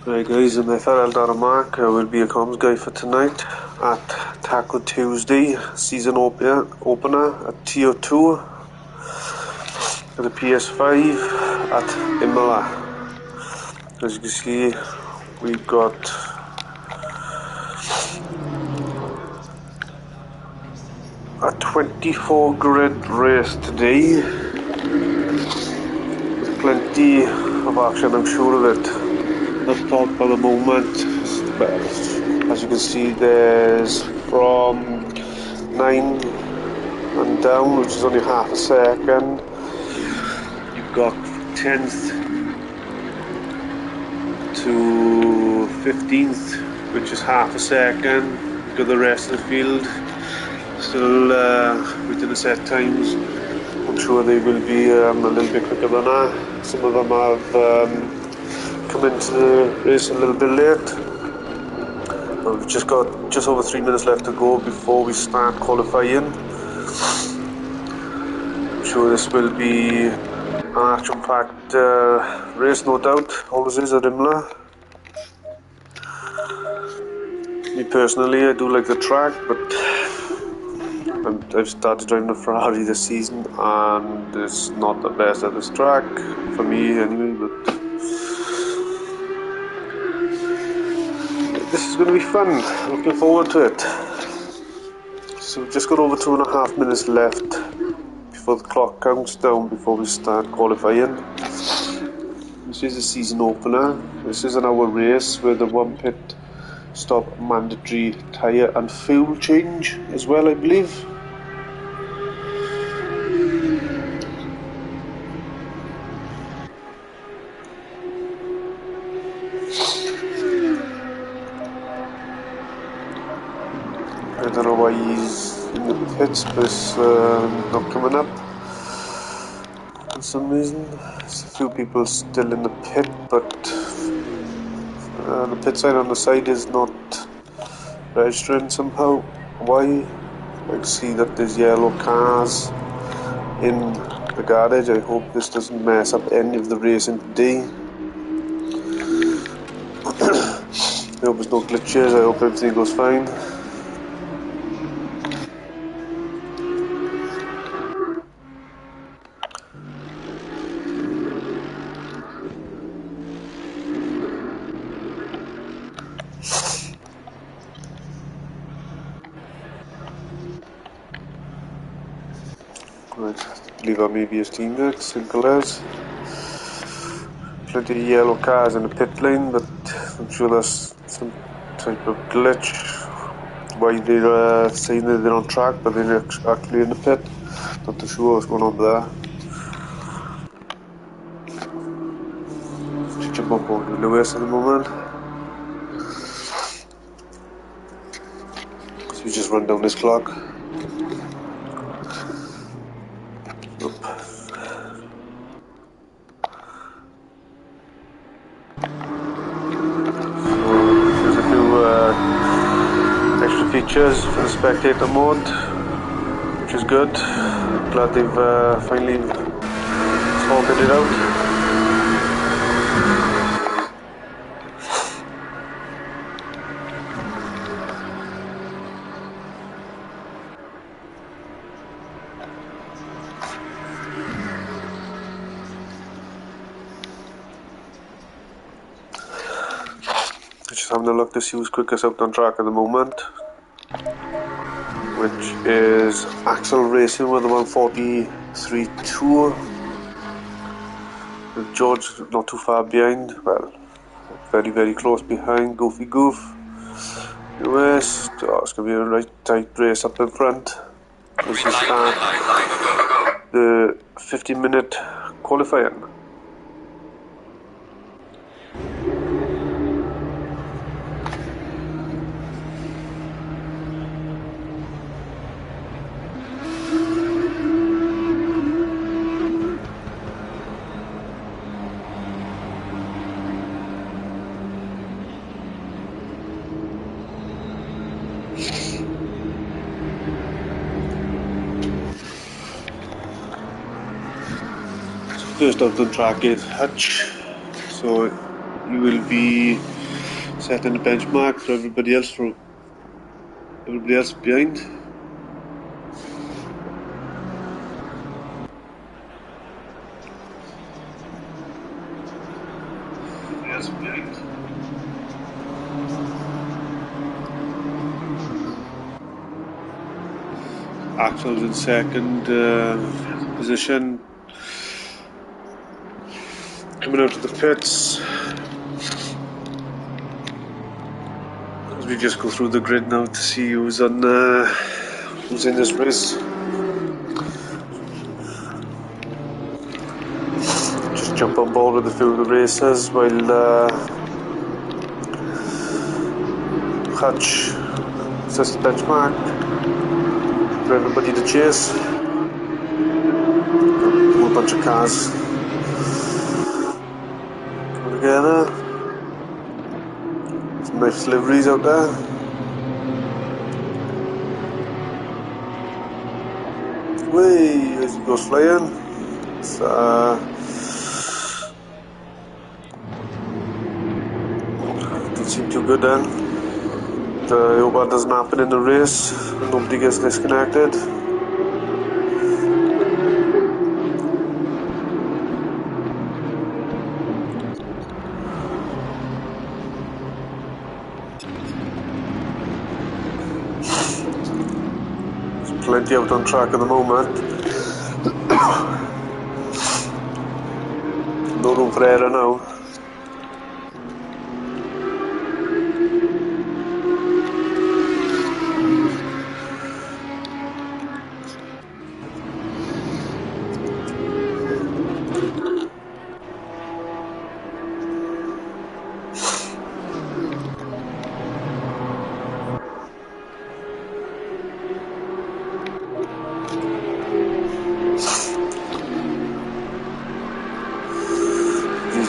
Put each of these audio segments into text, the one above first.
Right guys, I'm FRL Mark. I will be a comms guy for tonight at Taco Tuesday season opener at Tier 2 for the PS5 at Imola. As you can see, we've got a 24 grid race today with plenty of action, I'm sure of it. Up top at the moment, as you can see, there's from 9 and down, which is only half a second. You've got 10th to 15th, which is half a second. You've got the rest of the field still within the set times. I'm sure they will be a little bit quicker than that. Some of them have come into the race a little bit late. But we've just got just over 3 minutes left to go before we start qualifying. I'm sure this will be an action-packed race, no doubt. Always is at Imola. Me personally, I do like the track, but I've started driving a Ferrari this season, and it's not the best at this track for me anyway. But this is going to be fun. Looking forward to it. So we've just got over 2.5 minutes left before the clock counts down before we start qualifying. This is a season opener. This is an hour race with a one pit stop mandatory tyre and fuel change as well, I believe. I don't know why he's in the pits, but it's not coming up for some reason. There's a few people still in the pit, but the pit sign on the side is not registering somehow. Why? I can see that there's yellow cars in the garage. I hope this doesn't mess up any of the racing today. I hope there's no glitches. I hope everything goes fine. Right, I believe I may be his teammate, simple as. Plenty of yellow cars in the pit lane, but I'm sure that's some type of glitch. Why they're saying that they're on track, but they're actually in the pit. Not too sure what's going on there. Just jump on board with Lewis at the moment. So we just run down this clock. Extra features for the spectator mode, which is good. Glad they've finally sorted it out. Just having a look to see who's quickest out on track at the moment, which is Axel Racing with the 143 Tour, with George not too far behind, well, very close behind. Goofy Goof, US, it's going to be a right tight race up in front as we start the 15-minute qualifying. First out on track is Hutch, so you will be setting the benchmark for everybody else behind. Axel's in second position. Coming out of the pits. As we just go through the grid now to see who's in this race. Just jump on board with a few of the racers while Hutch sets the benchmark for everybody to chase. A whole bunch of cars coming together. Some nice liveries out there. Whee! As he goes flying. It's, didn't seem too good then. I hope that doesn't happen in the race and nobody gets disconnected. There's plenty out on track at the moment. No room for error now.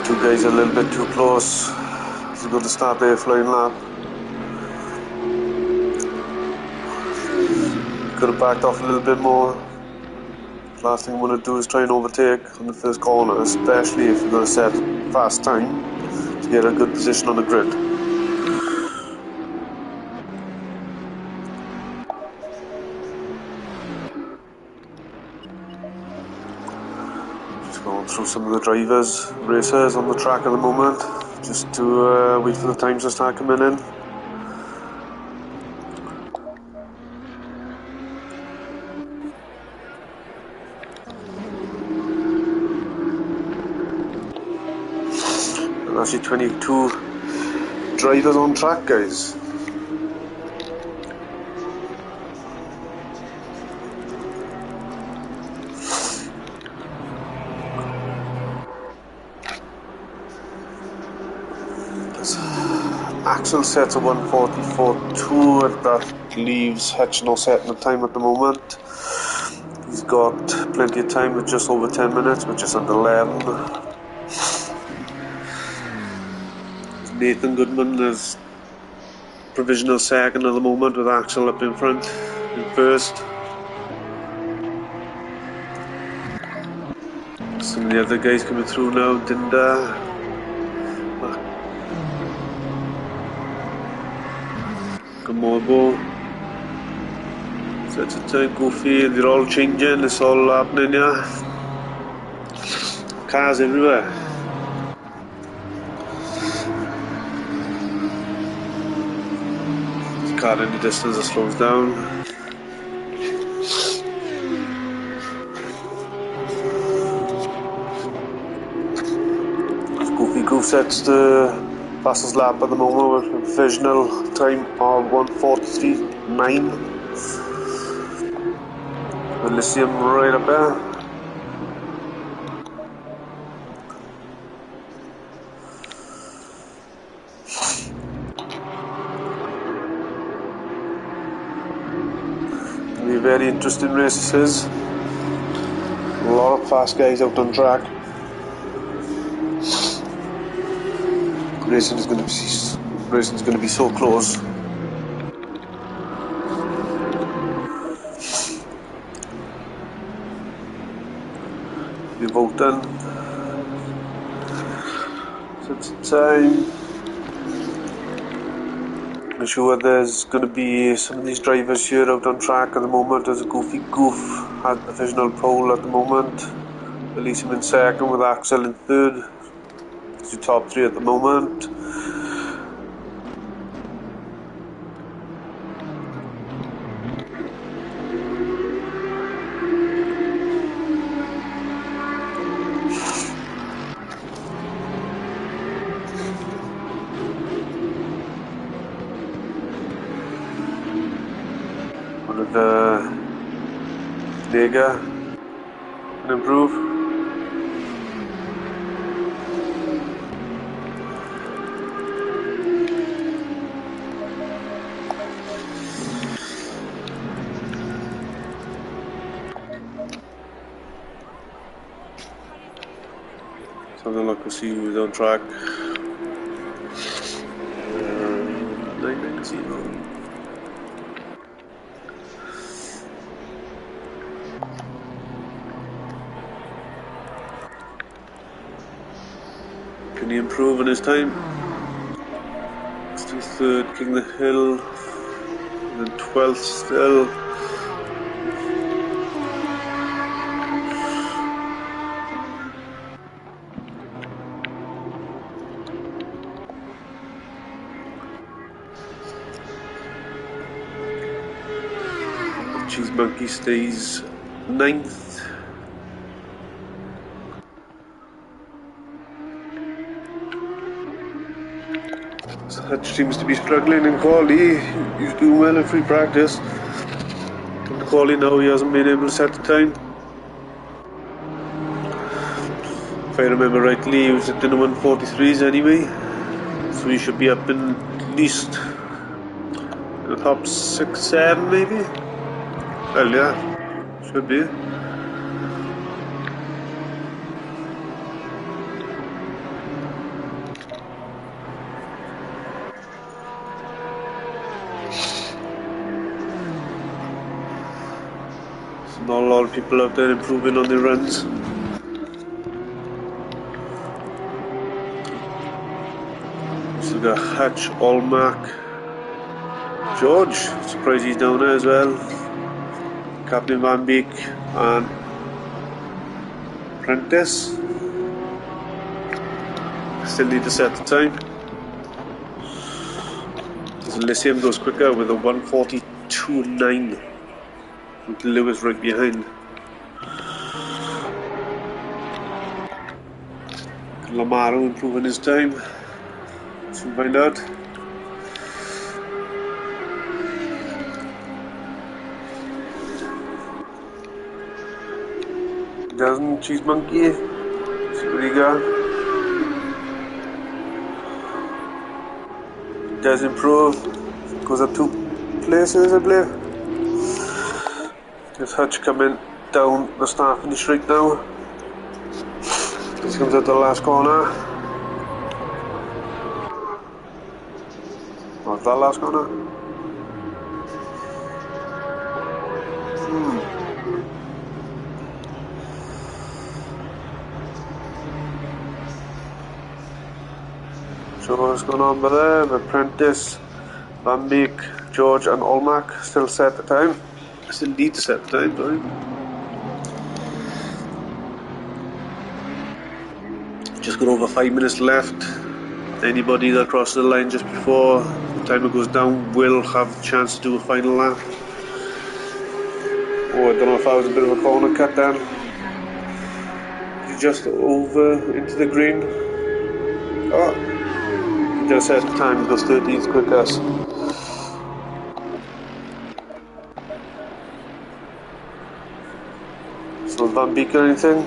Two guys are a little bit too close. He's going to start their flying lap. Could have backed off a little bit more. Last thing I want to do is try and overtake on the first corner, especially if you're going to set fast time to get a good position on the grid. Going through some of the racers on the track at the moment, just to wait for the times to start coming in. There's actually 22 drivers on track, guys. Axel sets a 1:44.2, and that leaves Hutch no setting the time at the moment. He's got plenty of time with just over 10 minutes, but just under 11. Nathan Goodman is provisional second at the moment, with Axel up in front in first. Some of the other guys coming through now, Dinda. Morbo, Set a time, Goofy, they're all changing, it's all happening, yeah. Cars everywhere. This car in the distance that slows down. Goofy Goof sets the fastest lap at the moment with a provisional time of 1:43.9. Elysium right up there. It'll be a very interesting race this is. A lot of fast guys out on track. Racing is going to be so close. We're voting. So it's time. I'm sure there's going to be some of these drivers here out on track at the moment. There's a Goofy Goof has the provisional pole at the moment. Elysium in second with Axel in third. It's the top three at the moment. One of the Nega can improve. So I'm gonna look to see who's on track. 990. Can he improve in his time? Still third, King of the Hill, and then 12th still. Cheese Monkey stays 9th. Hutch seems to be struggling in quali. He's doing well in free practice. In quali now he hasn't been able to set the time. If I remember rightly, he was at the 143s anyway. So he should be up in at least the top 6, 7 maybe. Well, yeah, should be. Not a lot of people out there improving on their runs. So we've got Hatch, Allmark, George, surprised he's down there as well. Captain Van Beek and Prentice. Still need to set the time. Elysium goes quicker with a 142.9. with Lewis right behind. Lamaro improving his time. Let's find out. Doesn't Cheese Monkey? See what he got. Does improve. Goes up 2 places, I believe. There's Hutch coming down the start finish right now. This comes out the last corner. What's that last corner? So what's going on by there? The Apprentice, Van Beek, George and Olmac still set the time. Still need to set the time, sorry. Just got over 5 minutes left. Anybody that crosses the line just before the timer goes down will have a chance to do a final lap. Oh, I don't know if that was a bit of a corner cut then. Just over into the green. Oh. Just set the time, goes 13th quickest. So Van Beek or anything?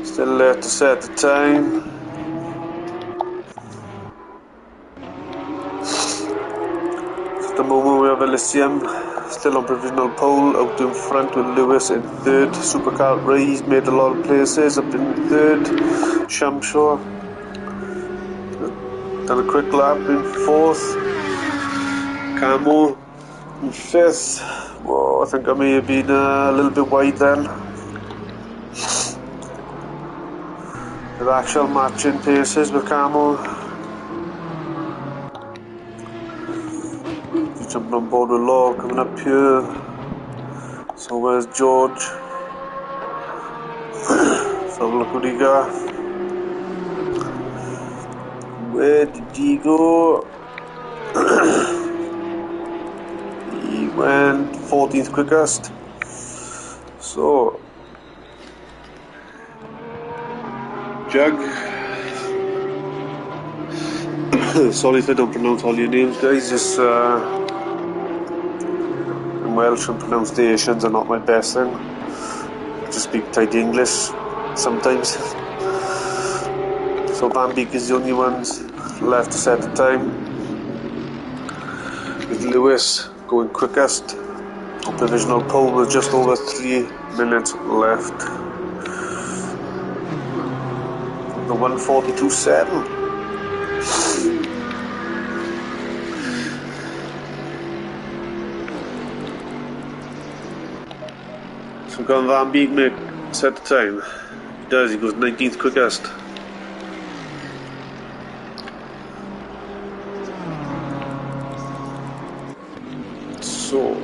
Still there to set the time. At the moment we have Elysium still on provisional pole, out in front with Lewis in third. Supercar Ray's made a lot of places, up in third. Shamshaw done a quick lap in fourth. Camo in fifth. Whoa, I think I may have been a little bit wide then. They're actual matching paces with Camel. He's jumping on board with Law coming up here. So where's George? So look what he got. Where did he go? He went 14th quickest. So Jug. Sorry if I don't pronounce all your names, guys. Just Welsh and pronunciations are not my best thing. I just speak tight English sometimes. So Van Beek is the only ones left to set the time, with Lewis going quickest. On provisional pole with just over 3 minutes left. The 1:42.7. So can Van Beek make set the time? He does, he goes 19th quickest. So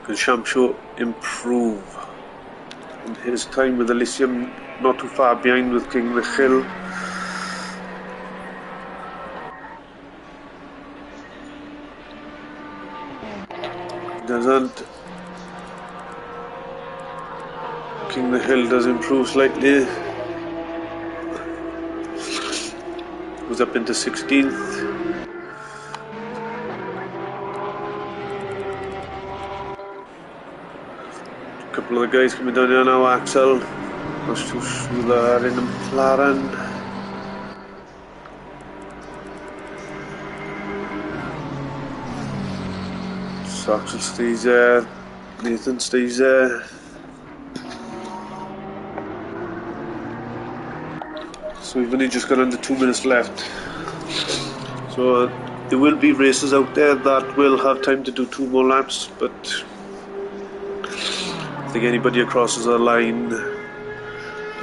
can Shamsho improve in his time with Elysium not too far behind with King the Hill? Doesn't. King the Hill does improve slightly. Goes up into 16th. A couple of the guys coming down here now. Axel. Not too sure they're in the McLaren. So Axel stays there. Nathan stays there. So we've only just got under 2 minutes left. So there will be racers out there that will have time to do 2 more laps, but I think anybody who crosses the line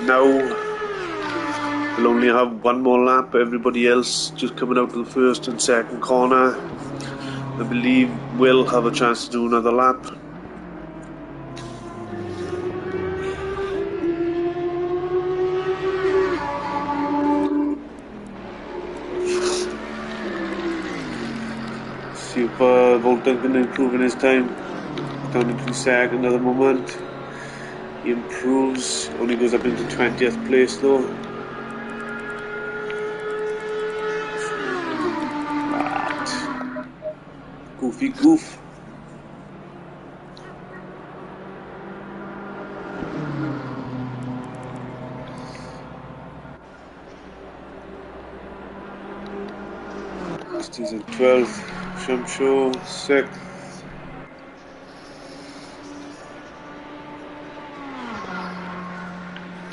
now will only have 1 more lap. Everybody else just coming out of the first and second corner, I believe, will have a chance to do another lap. See if Volton can improve in his time. Down into second at the moment. He improves, only goes up into 20th place though. Right. Goofy goof. He's in 12th. Shamsho 6th.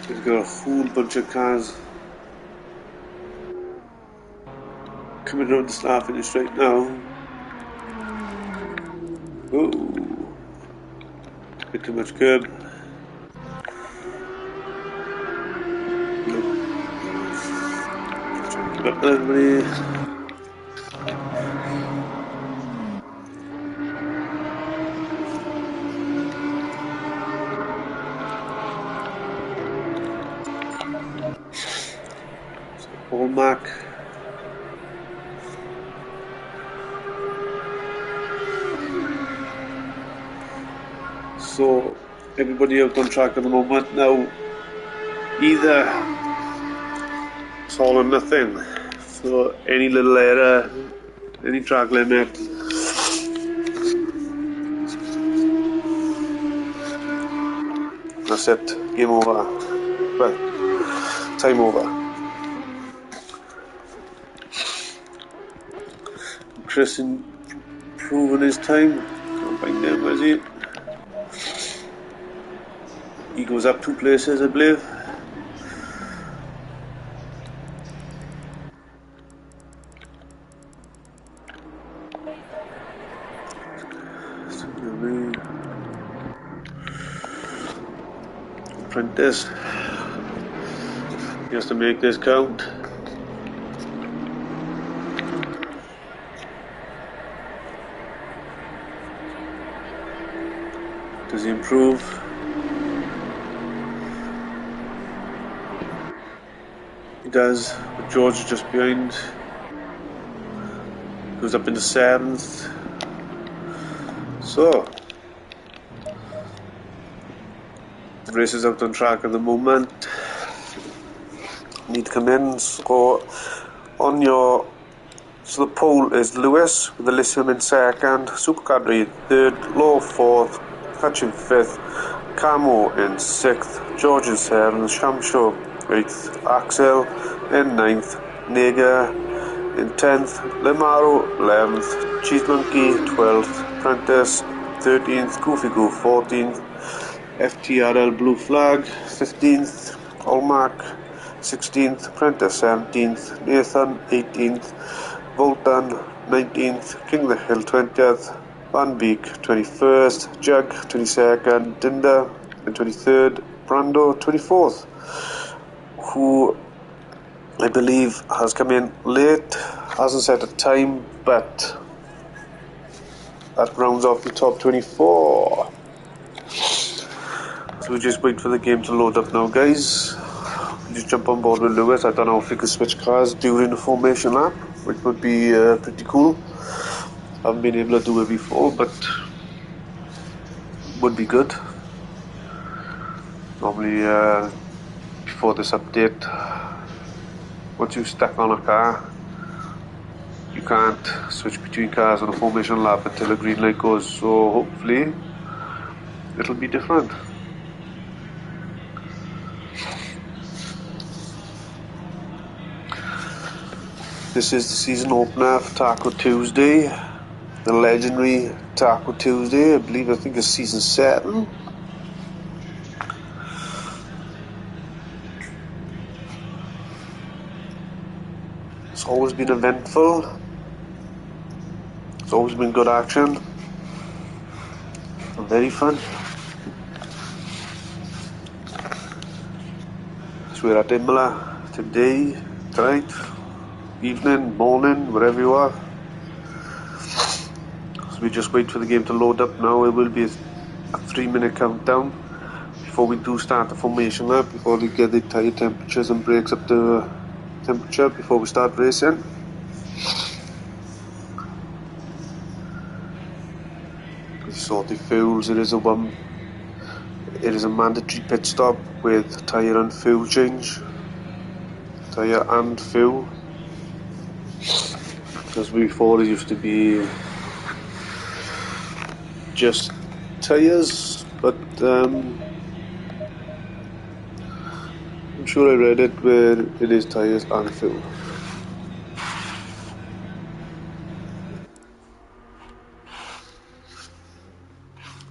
He's got a whole bunch of cars coming around the start finish right now. Oh, bit too much curb. Got everybody. Mac. So everybody out on track at the moment now. Either it's all or nothing. So any little error, any track limit, that's it. Game over. Well, time over. Chris improving his time. Can't find him, where is he? He goes up 2 places, I believe. apprentice. He has to make this count. Does he improve? He does, but George is just behind. Goes up into 7th. So, the race is out on track at the moment. Need to come in, so on your... So the pole is Lewis with Elysium in 2nd, Supercadry 3rd, Low 4th, Hutchin 5th, Camo in 6th, George in 7th, Shamsho 8th, Axel in 9th, Nega in 10th, Lemaro 11th, Cheese Monkey 12th, Prentice 13th, Goofy Goof 14th, FTRL Blue Flag 15th, Olmark 16th, Prentice 17th, Nathan 18th, Voltan 19th, King of the Hill 20th, Van Beek 21st, Jug 22nd, Dinda in 23rd, Brando 24th, who I believe has come in late, hasn't set a time, but that rounds off the top 24. So we just wait for the game to load up now, guys. We just jump on board with Lewis. I don't know if we could switch cars during the formation lap, which would be pretty cool. I haven't been able to do it before, but would be good. Normally before this update, once you're stuck on a car, you can't switch between cars on a formation lap until the green light goes, so hopefully it'll be different. This is the season opener for Taco Tuesday, the legendary Taco Tuesday. I think it's season 7. It's always been eventful. It's always been good action. And very fun. So we're at Imola today, tonight, evening, morning, wherever you are. So we just wait for the game to load up now. It will be a 3-minute countdown before we do start the formation lap, before we get the tyre temperatures and brakes up to temperature before we start racing. Sort the fuels. It is a mandatory pit stop with tyre and fuel change. Tyre and fuel. Because before it used to be just tyres, but I'm sure I read it where it is tyres and fuel.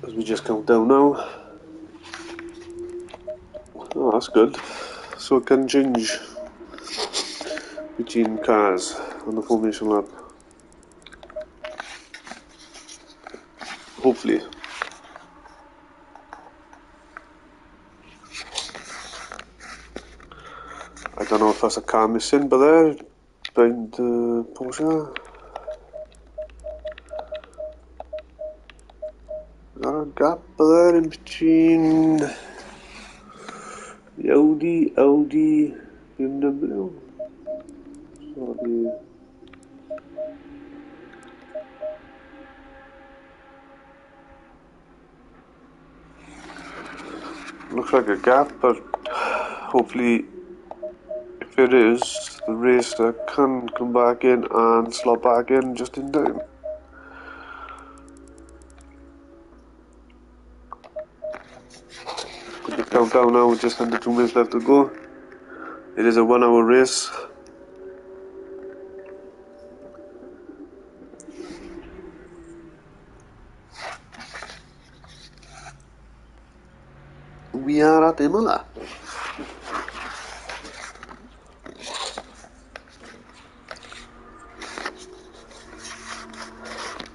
As we just count down now. Oh, that's good. So it can change between cars on the formation lap. Hopefully. I don't know if that's a car missing, but there, behind the Porsche. Got a gap there in between the Audi, BMW. Sorry. Looks like a gap, but hopefully, if it is, the racer can come back in and slot back in just in time. Put the countdown now, with just under 2 minutes left to go. It is a 1-hour race. We are at Imola.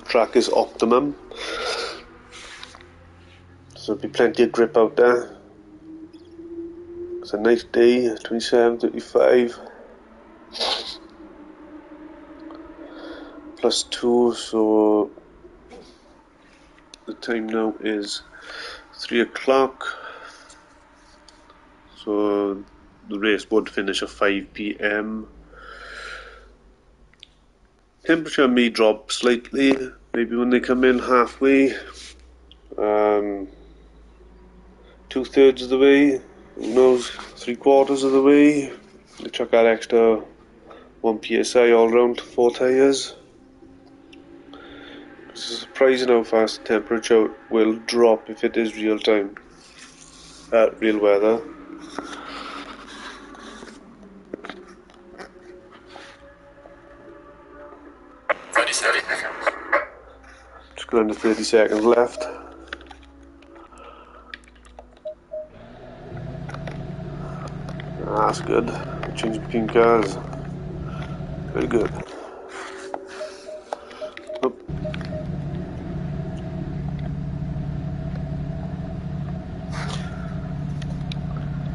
Track is optimum, so there'll be plenty of grip out there. It's a nice day, 27:35 plus 2, so the time now is 3 o'clock. So the race would finish at 5 p.m. Temperature may drop slightly, maybe when they come in halfway, 2/3 of the way, who knows, 3/4 of the way. They chuck that extra 1 psi all round to 4 tyres. It's surprising how fast the temperature will drop if it is real time, real weather. Just got under 30 seconds left. That's good. Change between cars. Very good. Oh.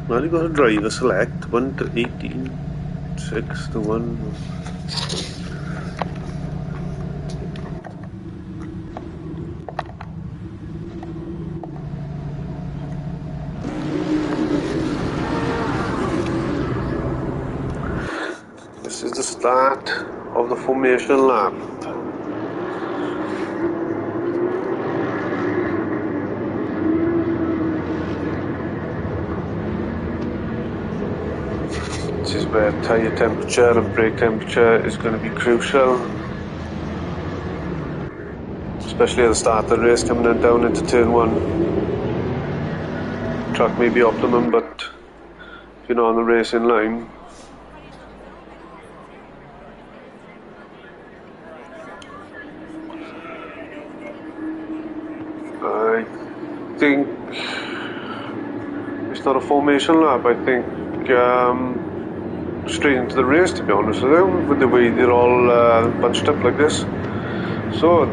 Now you got a driver select 1 to 18, 6 to 1. This is the start of the formation lap. This is where tyre temperature and brake temperature is going to be crucial, especially at the start of the race coming down into turn 1. Track may be optimum, but if you're not on the racing line, I think it's not a formation lap. I think straight into the race, to be honest with you, with the way they're all bunched up like this. So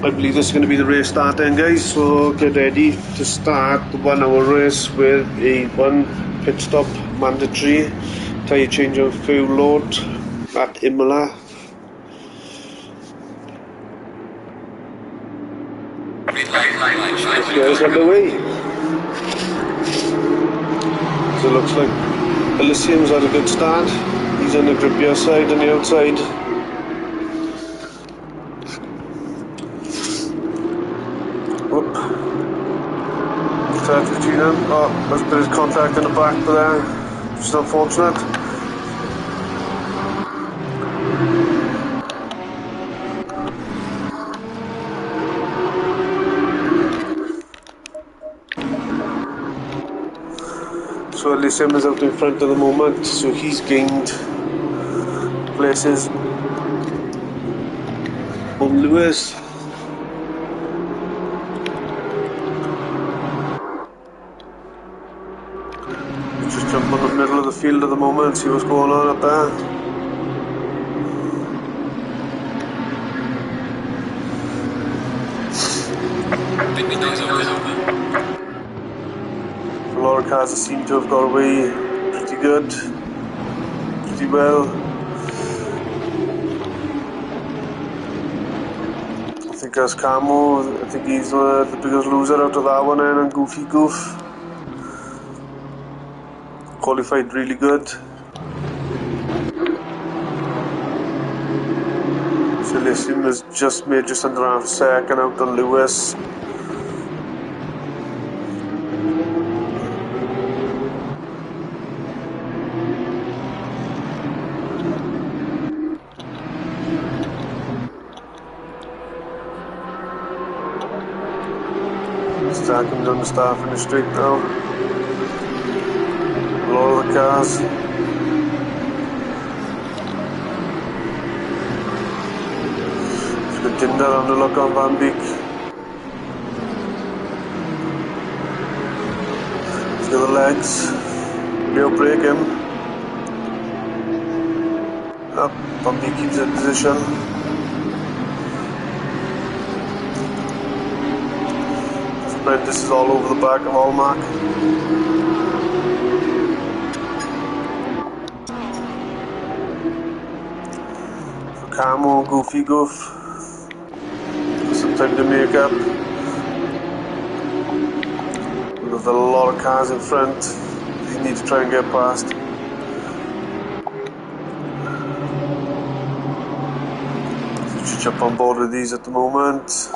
I believe this is going to be the race start then, guys, so get ready to start the 1 hour race with a 1 pit stop mandatory, tyre change and fuel load at Imola. Let's get us underway. So it looks like Elysium's had a good start. He's on the grippier side on the outside. Whoop. Third between them. Oh, there's a bit of contact in the back there, which is unfortunate. So Elysium is out in front at the moment, so he's gained places on Lewis. Let's just jump on the middle of the field at the moment and see what's going on up there. A lot of cars seem to have got away pretty good, pretty well. I think that's Camo. I think he's the biggest loser out of that one, and Goofy Goof qualified really good. So Elysium has just made just under half a second out on Lewis. Stacking down the start finish straight now. A lot of the cars. Just got Tinder on the look on Van Beek. He's got the legs. Real break him. Up, Van Beek keeps in position. This is all over the back of Allmark. camo, goofy goof. Some time to make up. There's a lot of cars in front. You need to try and get past. You should jump on board with these at the moment.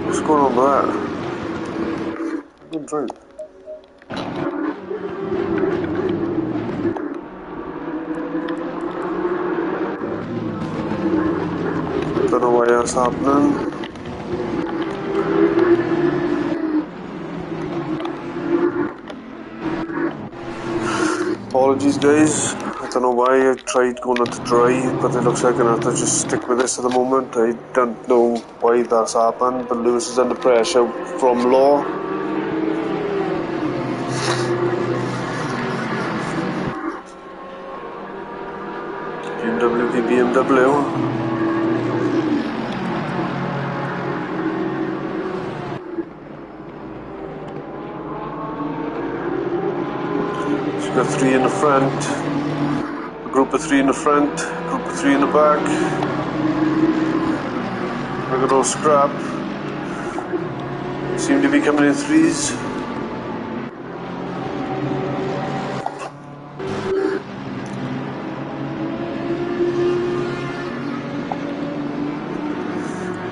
What's going on with that? Good drink. Don't know why that's happening. Apologies guys, I don't know why I tried going into dry, but it looks like I'm going to have to just stick with this at the moment. I don't know why that's happened, but Lewis is under pressure from low. BMW v BMW. Got 3 in the front, a group of 3 in the front, a group of 3 in the back. Look at those scrap. Seem to be coming in 3s.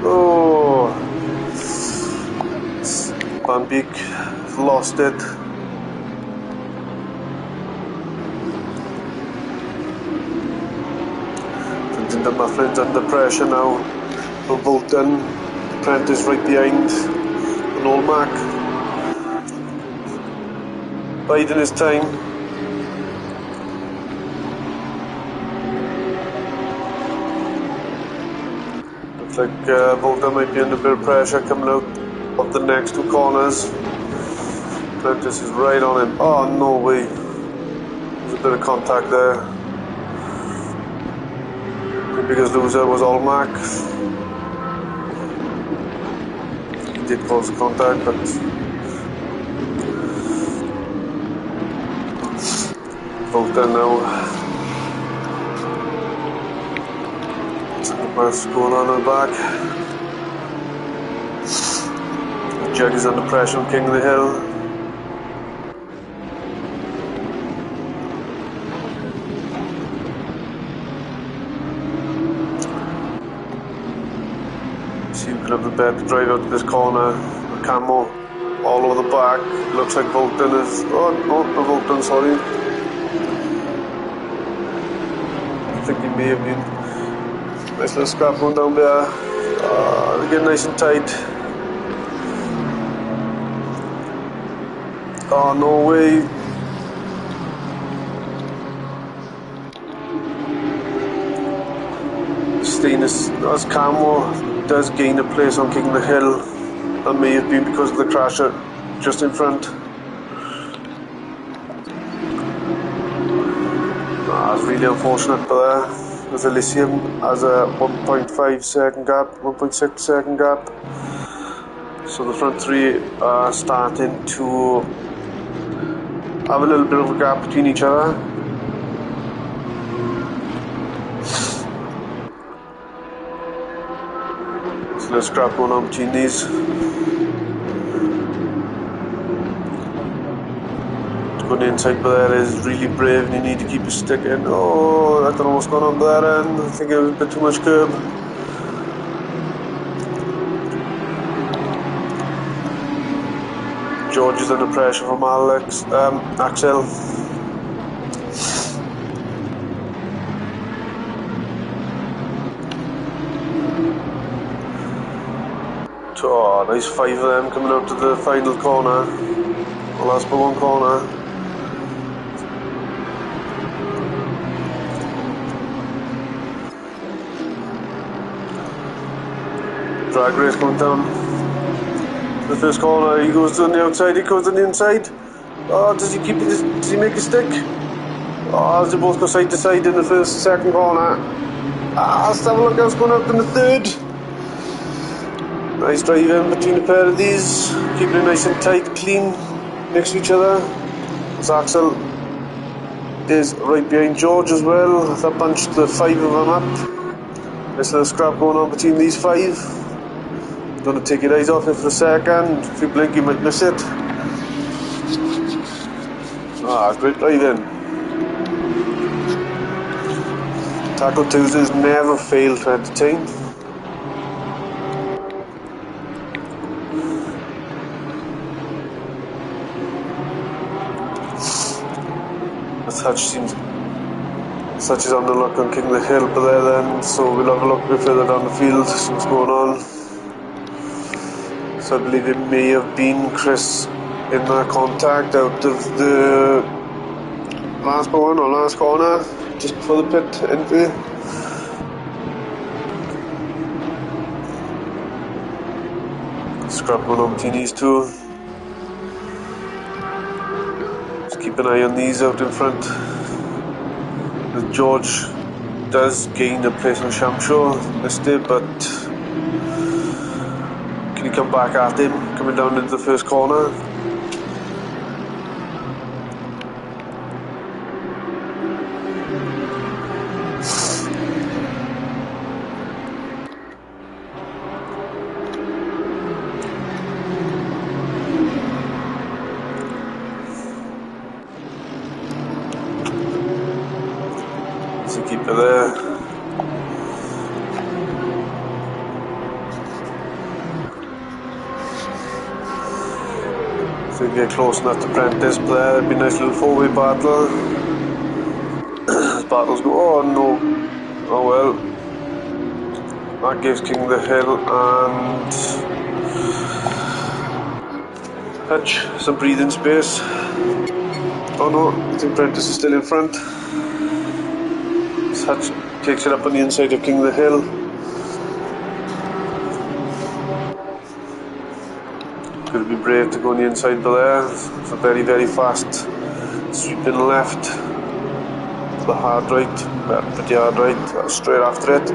Oh, Van Beek has lost it. The Muffin's under pressure now. For Bolton, Prentice right behind an old Mac. Biding his time. Looks like Bolton might be under a bit of pressure coming out of the next 2 corners. Prentice is right on him. Oh no way. There's a bit of contact there. Biggest loser was all Mac. He did cause contact, but both there now. What's going on in the back? Jug is under pressure on King of the Hill. Have the bed to drive out to this corner. The camo all over the back. Looks like Bolton is. Oh, no, not Bolton, sorry. I think he may have been. Nice little scrap going down there. They get nice and tight. Oh, no way. Stainless, that's camo. Does gain a place on King of the Hill. That may have been because of the crasher just in front. That's really unfortunate, but with Elysium has a 1.5 second gap, 1.6 second gap. So the front 3 are starting to have a little bit of a gap between each other. Little scrap going on between these. Going inside by there is really brave and you need to keep your stick in. Oh, I don't know what's going on by that end. I think it was a bit too much curb. George is under pressure from Axel. Oh, nice 5 of them coming out to the final corner. The last but 1 corner. Drag race going down the first corner. He goes on the outside, he goes on the inside. Oh, does he make a stick? Oh, they both go side to side in the second corner. Let's have a look what's going up in the third. Nice driving between the pair of these, keeping it nice and tight, clean, next to each other. This Axel is right behind George as well. That bunched the 5 of them up. Nice little scrap going on between these 5. Don't want to take your eyes off it for a second. If you blink, you might miss it. Great driving. Taco Tuesdays never fail to entertain. Such is on the look on King of the Hill but there then, so we'll have a look a bit further down the field, see what's going on. So I believe it may have been Chris in that contact out of the last corner, just before the pit entry. Scrap going on between these two. Just keep an eye on these out in front. George does gain a place on Shamshaw this day, but can he come back at him coming down into the first corner? Keep it there. So we get close enough to Prentice there. It'd be a nice little 4-way battle. As battles go, oh no, oh well. That gives King of the Hill and Hutch some breathing space. Oh no, I think Prentice is still in front. Hutch takes it up on the inside of King of the Hill. Could be brave to go on the inside but there. It's a very, very fast sweeping left. The hard right, pretty hard right, straight after it.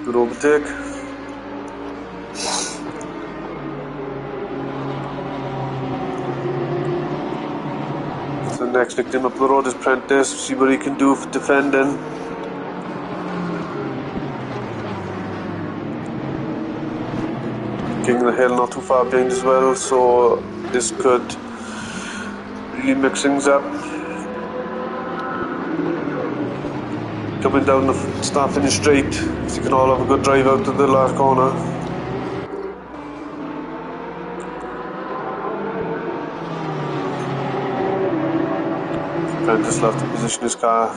Good overtake. Next victim up the road is Prentice. See what he can do for defending. King of the Hill not too far behind as well, so this could really mix things up. Coming down the start finish straight, so you can all have a good drive out to the last corner. Prentice left to position his car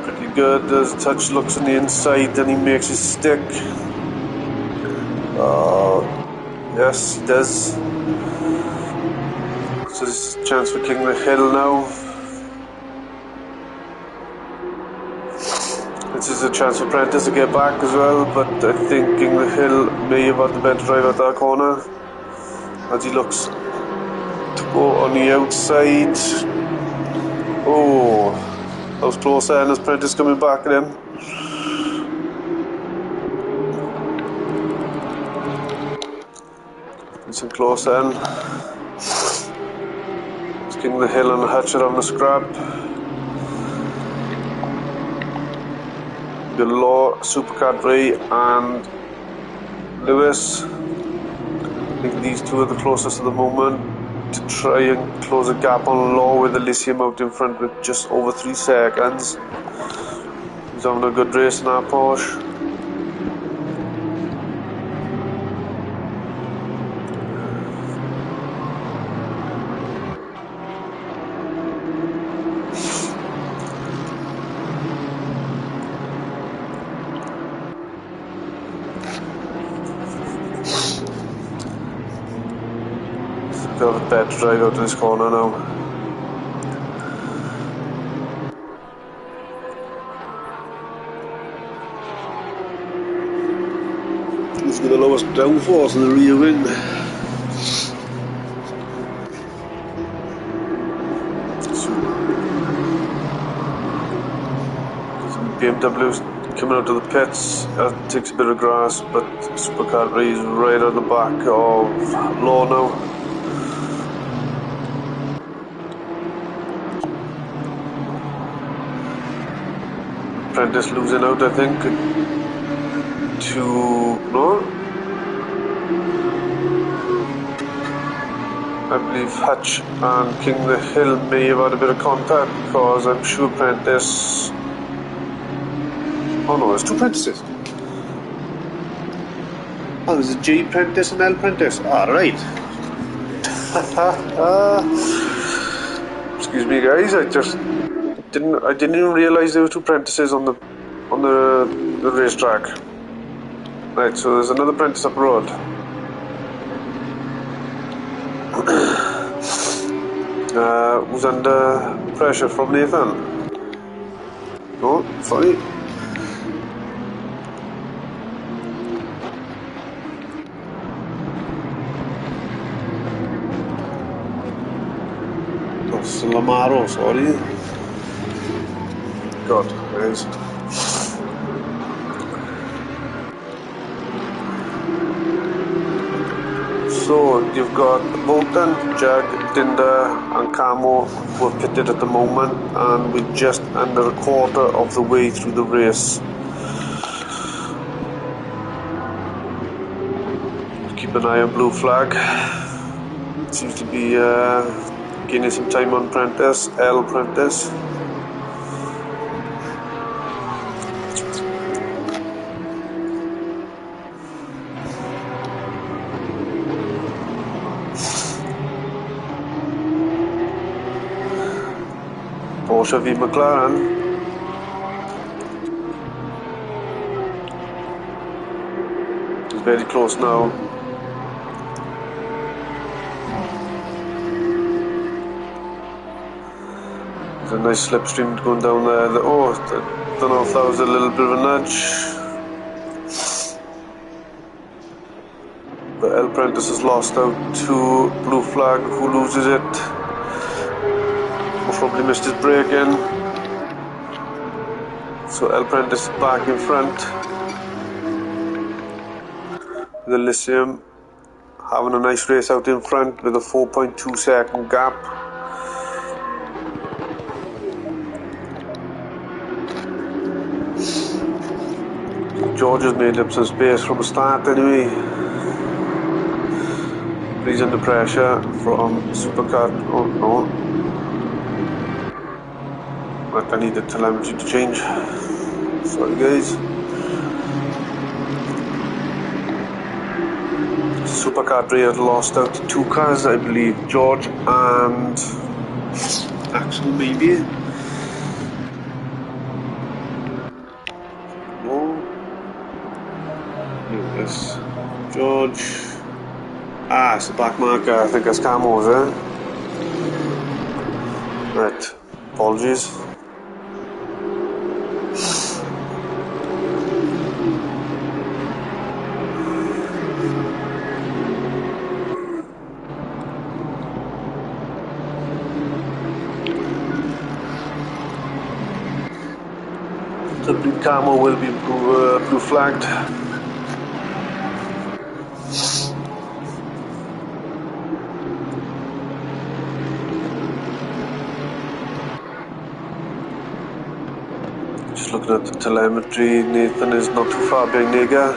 pretty good. As Touch looks on the inside and he makes his stick. Yes, he does. So this is a chance for King of the Hill now. This is a chance for Prentice to get back as well, but I think King of the Hill may have had the better drive out that corner. As he looks to go on the outside. Oh, that was close then as Prentice coming back at him. It's a close then. It's King of the Hill and the Hatchet on the scrap. The Law, Super Cadbury and Lewis. I think these two are the closest at the moment to try and close a gap on Law with Elysium out in front with just over 3 seconds. He's having a good race in that Porsche. Got a better drive out to this corner now. He's got the lowest downforce in the rear wing. BMW coming out of the pits. Takes a bit of grass, but Supercar is right on the back of Law now. Apprentice losing out, I think, I believe Hutch and King the Hill may have had a bit of contact, because I'm sure Apprentice... Oh no, there's two apprentices. Oh, there's a G apprentice and L apprentice. Right. Excuse me, guys. I didn't even realise there were two apprentices on the racetrack. Right, so there's another apprentice up the road. Who's under pressure from Nathan? Oh, sorry. That's Lamaro, sorry. God, guys. So you've got Bolton, Jag, Dinder and Camo who are pitted at the moment, and we're just under a quarter of the way through the race. Keep an eye on blue flag. Seems to be gaining some time on Prentice, L Prentice. Porsche v McLaren. It's very close now. There's a nice slipstream going down there. I don't know if that was a little bit of a nudge. But El Prentice has lost out to blue flag, who loses it. Probably missed his break in. So El Prentice is back in front. The Lyceum having a nice race out in front with a 4.2 second gap. George has made up some space from the start anyway. He's under pressure from Supercar. Oh no. I need the telemetry to change. Sorry guys. Supercar had lost out to two cars, I believe. George and Axel maybe. No. Yes. George. It's the back marker. I think that's Camo's, Right. Apologies. The blue Camo will be blue flagged. Just looking at the telemetry, Nathan is not too far behind Nega.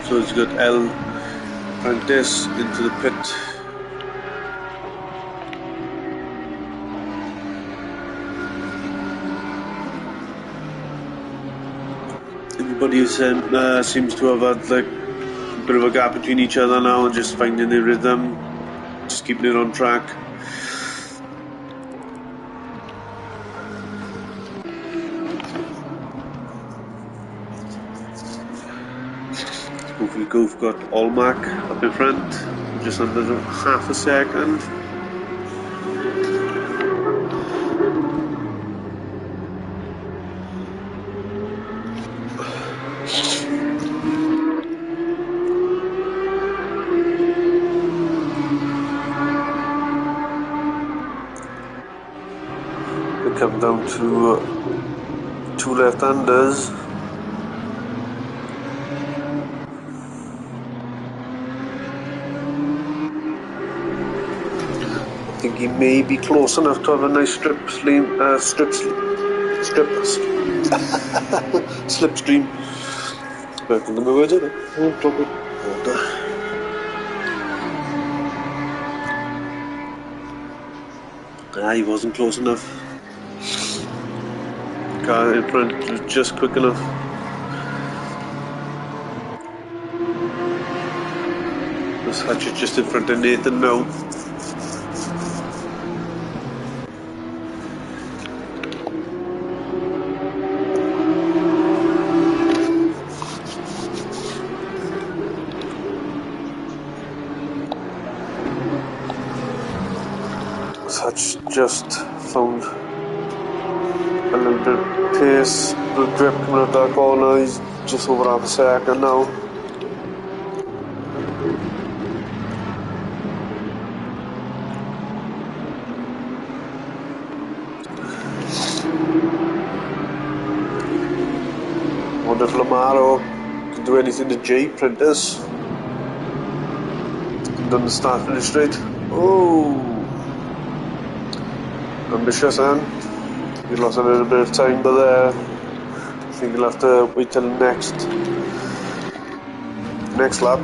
So it's got L Prentice into the pit. Everybody seems to have had like a bit of a gap between each other now, and just finding their rhythm, just keeping it on track. Goofy Goof got Allmac up in front, just under half a second. come down to 2 left-handers. I think he may be close enough to have a nice slipstream. Back in the words, isn't it? He wasn't close enough. Car in front was just quick enough. This Hatch is just in front of Nathan now. Hatch just found a little bit of pace, a little grip coming out that corner. He's just over half a second now. I wonder if Lamaro can do anything to J Printers. Done the start finish straight. Oh! Ambitious, and he lost a little bit of time, but I think he'll have to wait till next lap.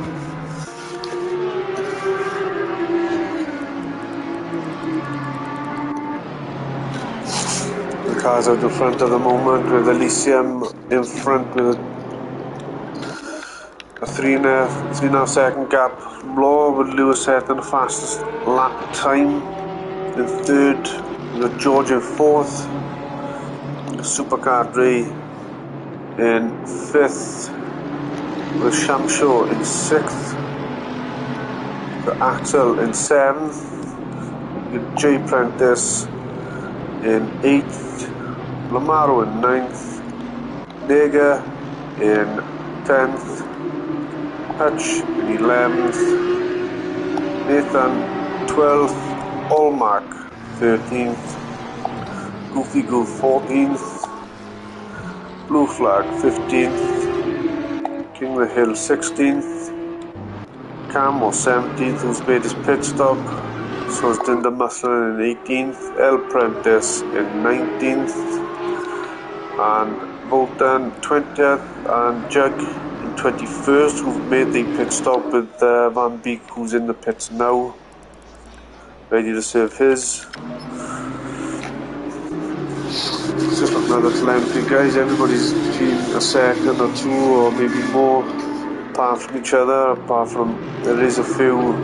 The car's out in front at the moment with Elysium in front with a 3.5 second gap from Law, with Lewis setting the fastest lap time in third. We've got George in fourth, Supercar Ray in fifth, with Shamsho in sixth, the Axel in seventh, with J Prentice in eighth, Lamaro in ninth, Nega in 10th, Hutch in 11th, Nathan 12th, Allmark 13th, Goofy Goof 14th, Blue Flag 15th, King of the Hill 16th, Camo 17th, who's made his pit stop, so is Dinder Muslin in 18th, El Prentice in 19th, and Bolton 20th, and Jug in 21st, who've made the pit stop with Van Beek, who's in the pits now, ready to serve his. It's just looking at the telemetry, guys. Everybody's between a second or two, or maybe more, apart from each other. Apart from there is a few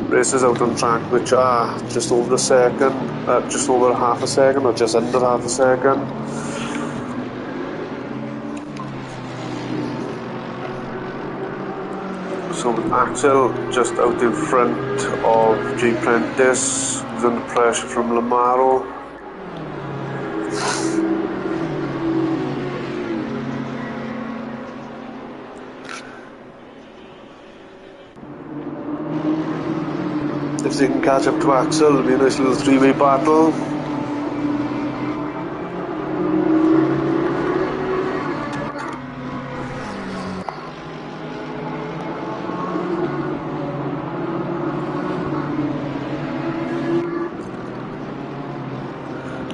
races out on track which are just over a second, just over half a second, or just under half a second. So with Axel just out in front of J Prentice, who's under pressure from Lamaro. If they can catch up to Axel, it'll be a nice little three-way battle.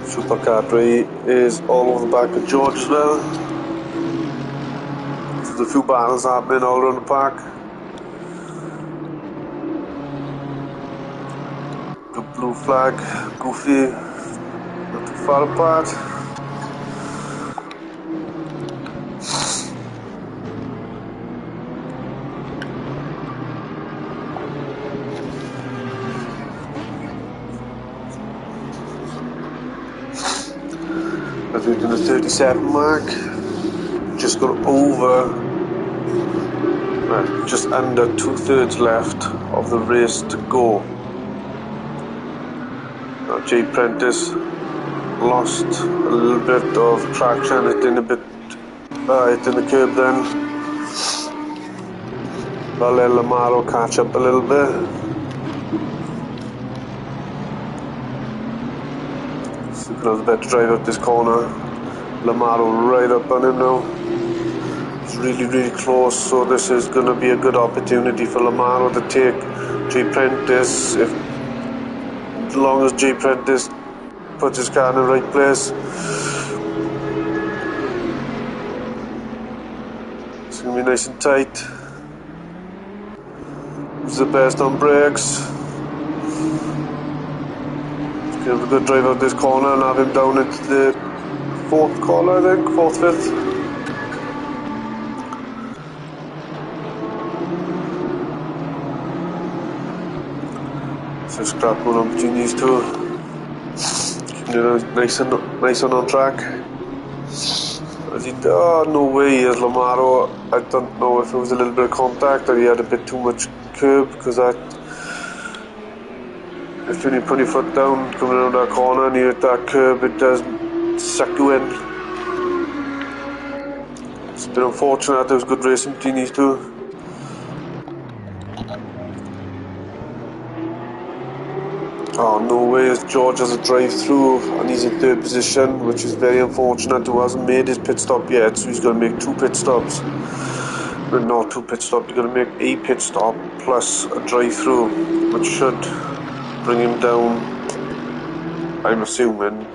Supercar Ray is all over the back of George as well. There's a few battles happening all around the park. The Blue Flag, Goofy, not too far apart. As we've done the 37 mark, just got over, just under 2/3 left of the race to go. Now J Prentice lost a little bit of traction, hitting the curb then. I'll let Lamaro catch up a little bit. Another better drive out this corner. Lamaro right up on him now. It's really close, so this is going to be a good opportunity for Lamaro to take J. Prentice. As long as J. Prentice puts his car in the right place. It's going to be nice and tight. He's the best on brakes. Let's give him a good drive out this corner and have him down into the fourth corner, I think, fourth, fifth. So scrap going on between these two. Keeping it nice and on track. Oh, no way he has Lamaro. I don't know if it was a little bit of contact or he had a bit too much curb, because if when you put your foot down coming around that corner and you hit that curb, it does suck you in. It's been unfortunate. There was good racing between these two. Oh, no way, as George has a drive through and he's in third position, which is very unfortunate. He hasn't made his pit stop yet, so he's going to make 2 pit stops. Well, not 2 pit stops, he's going to make a pit stop plus a drive through, which should bring him down, I'm assuming,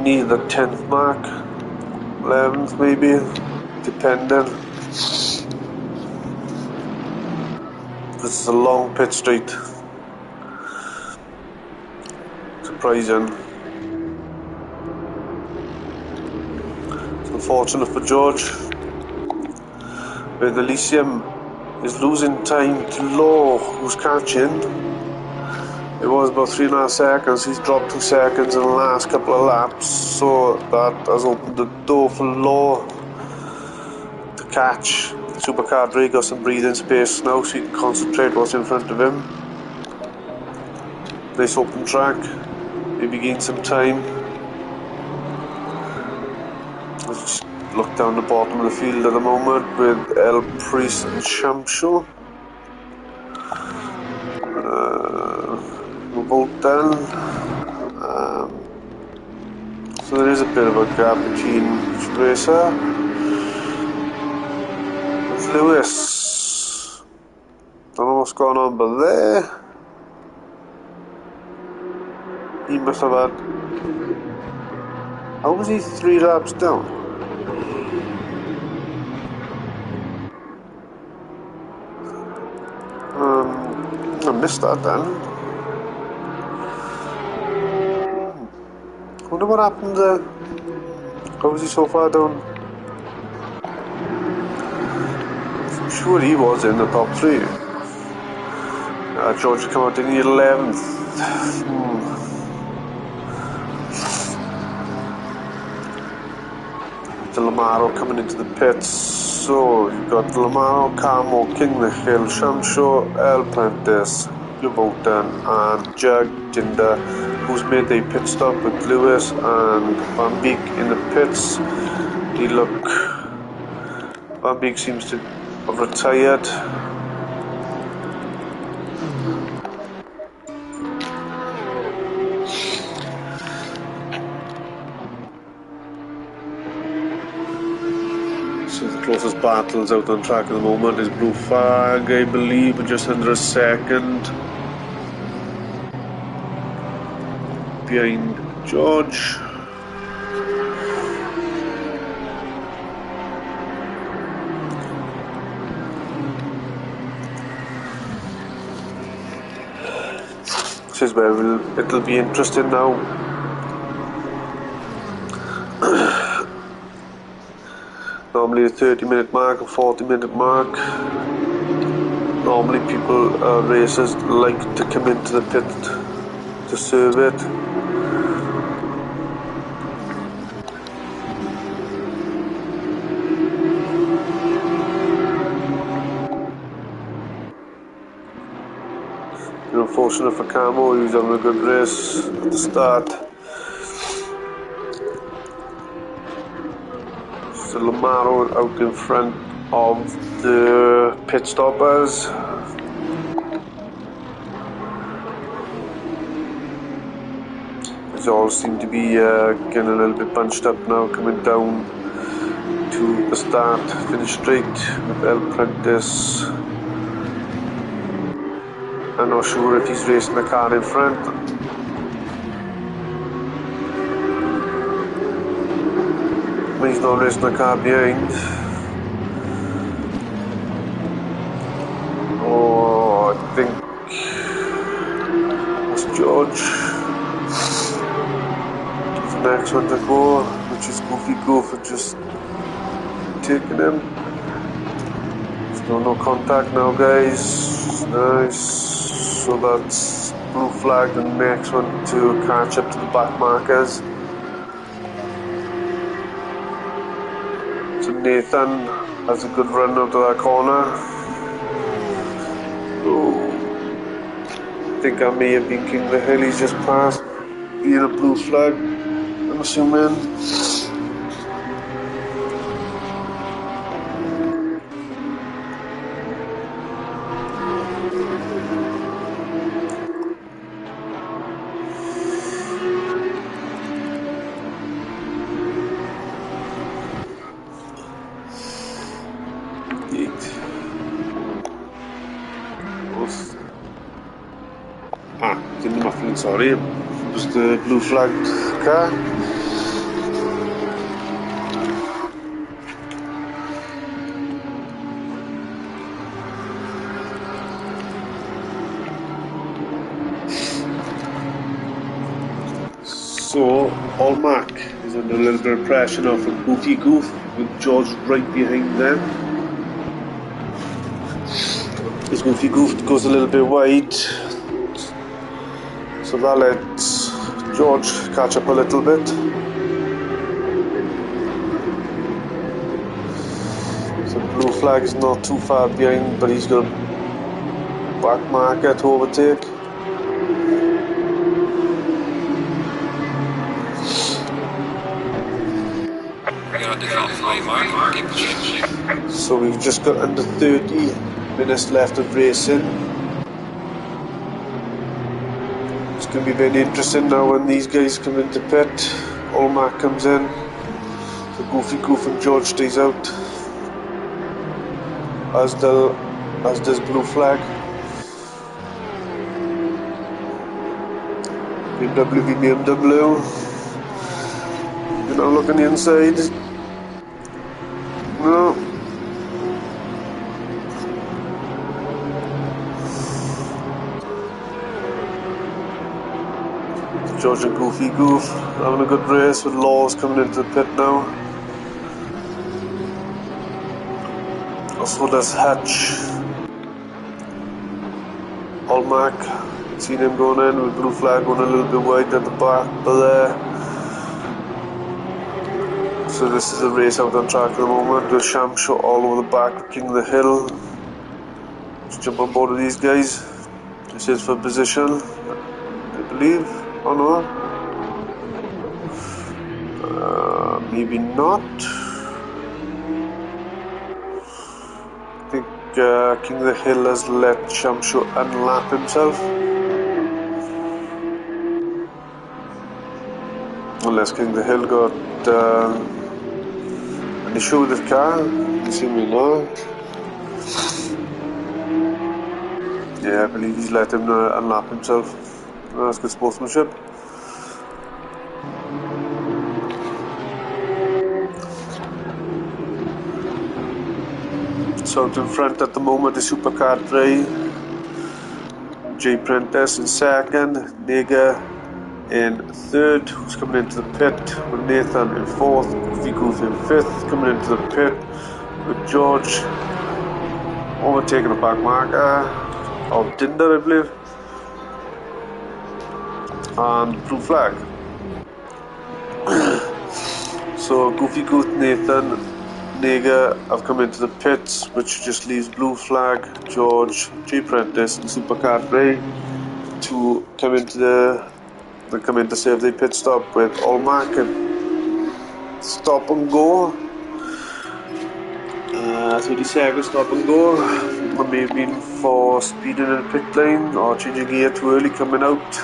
near the 10th mark, 11th maybe, depending. This is a long pit straight. Surprising. It's unfortunate for George. With Elysium is losing time to Law, who's catching. It was about 3.5 seconds. He's dropped 2 seconds in the last couple of laps, so that has opened the door for Law to catch. Supercar Dre got some breathing space now, so he can concentrate what's in front of him. Nice open track. Maybe gain some time. Let's just look down the bottom of the field at the moment with El Priest and Shamsho. We're both done. So there is a bit of a gap between each racer. Lewis, don't know what's going on, but there he must have had. How was he 3 laps down? I missed that then. Wonder what happened there. How was he so far down? Sure, he was in the top 3. George came out in the 11th. Lamaro coming into the pits. So you've got Lamaro, Carmo, King the Hill, Shamsho, El Prentice, Yobotan, and Jag Jinder, who's made a pit stop with Lewis and Van Beek in the pits. Van Beek seems to have retired. So the closest battles out on track at the moment is Blue Flag, I believe, with just under a second behind George. This is where it'll be interesting now. Normally a 30-minute mark, a 40-minute mark. Normally racers like to come into the pit to serve it. Unfortunate for Camo, he was having a good race at the start. So Lamaro out in front of the pit stoppers. guys all seem to be getting a little bit bunched up now, coming down to the start, finish straight with El Prentice. I'm not sure if he's racing the car in front. He's not racing the car behind. Oh, I think that's George. The next one to go, which is Goofy Goof, and just taking him. No contact now, guys. Nice. So that's blue flag, the next one to catch up to the back markers. So Nathan has a good run out of that corner. Oh, I think I may have been King of the Hill. He's just passed being a blue flag, I'm assuming. It's in the muffling, sorry. It was the blue flagged car. So, Allmark is under a little bit of pressure now from Goofy Goof, with George right behind them. As Goofy Goof goes a little bit wide, so that lets George catch up a little bit. So blue flag is not too far behind, but he's got a back marker to overtake. So we've just got under 30 minutes left of racing. It's going to be very interesting now when these guys come into pit. Allmark comes in, so Goofy Goof and George stays out, as does blue flag. BMW. You're now looking inside. No. George and Goofy Goof having a good race, with Laws coming into the pit now. Also does Hatch. Allmark, seen him going in with blue flag going a little bit wide at the back, but there. So this is a race out on track at the moment, with Sham shot all over the back with King of the Hill. Let's jump on board of these guys. This is for position, I believe. Oh no. Maybe not. I think King of the Hill has let Shamsho unlap himself. Unless King of the Hill got an issue with his car. Assuming no. Yeah, I believe he's let him unlap himself. That's good sportsmanship. So out in front at the moment is Supercar 3, J Prentice in second, Nega in third, who's coming into the pit with Nathan in fourth, Goofy Goof in fifth, coming into the pit with George overtaking the back marker, or Tinder I believe, and blue flag. So Goofy Goof, Nathan, Nega have come into the pits, which just leaves blue flag, George, J Prentice and Supercar 3 to come into to save the pit stop, with Allmark and stop and go. 30 seconds stop and go. That may have been for speeding in the pit lane or changing gear too early coming out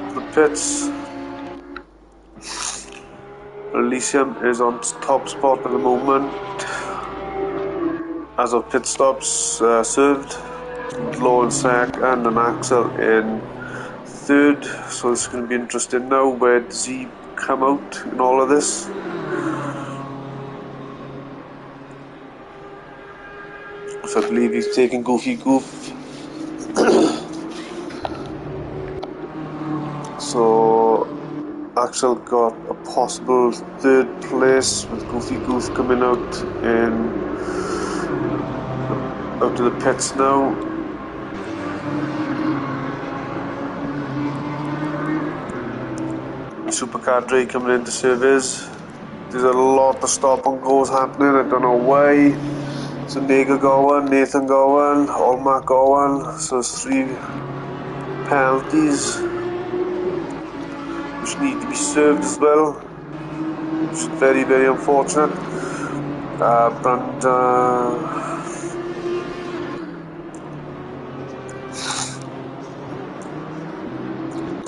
of the pits. Elysium is on top spot at the moment as of pit stops served. Low in second and Axel in third, so it's going to be interesting now. Where does he come out in all of this? So I believe he's taking Goofy Goof. So Axel got a possible third place with Goofy Goof coming out to the pits now. Supercar Dre coming into service. There's a lot of stop and goes happening. I don't know why. So Nega going, Nathan going, Olmark going. So it's 3 penalties which need to be served as well, which is very, very unfortunate.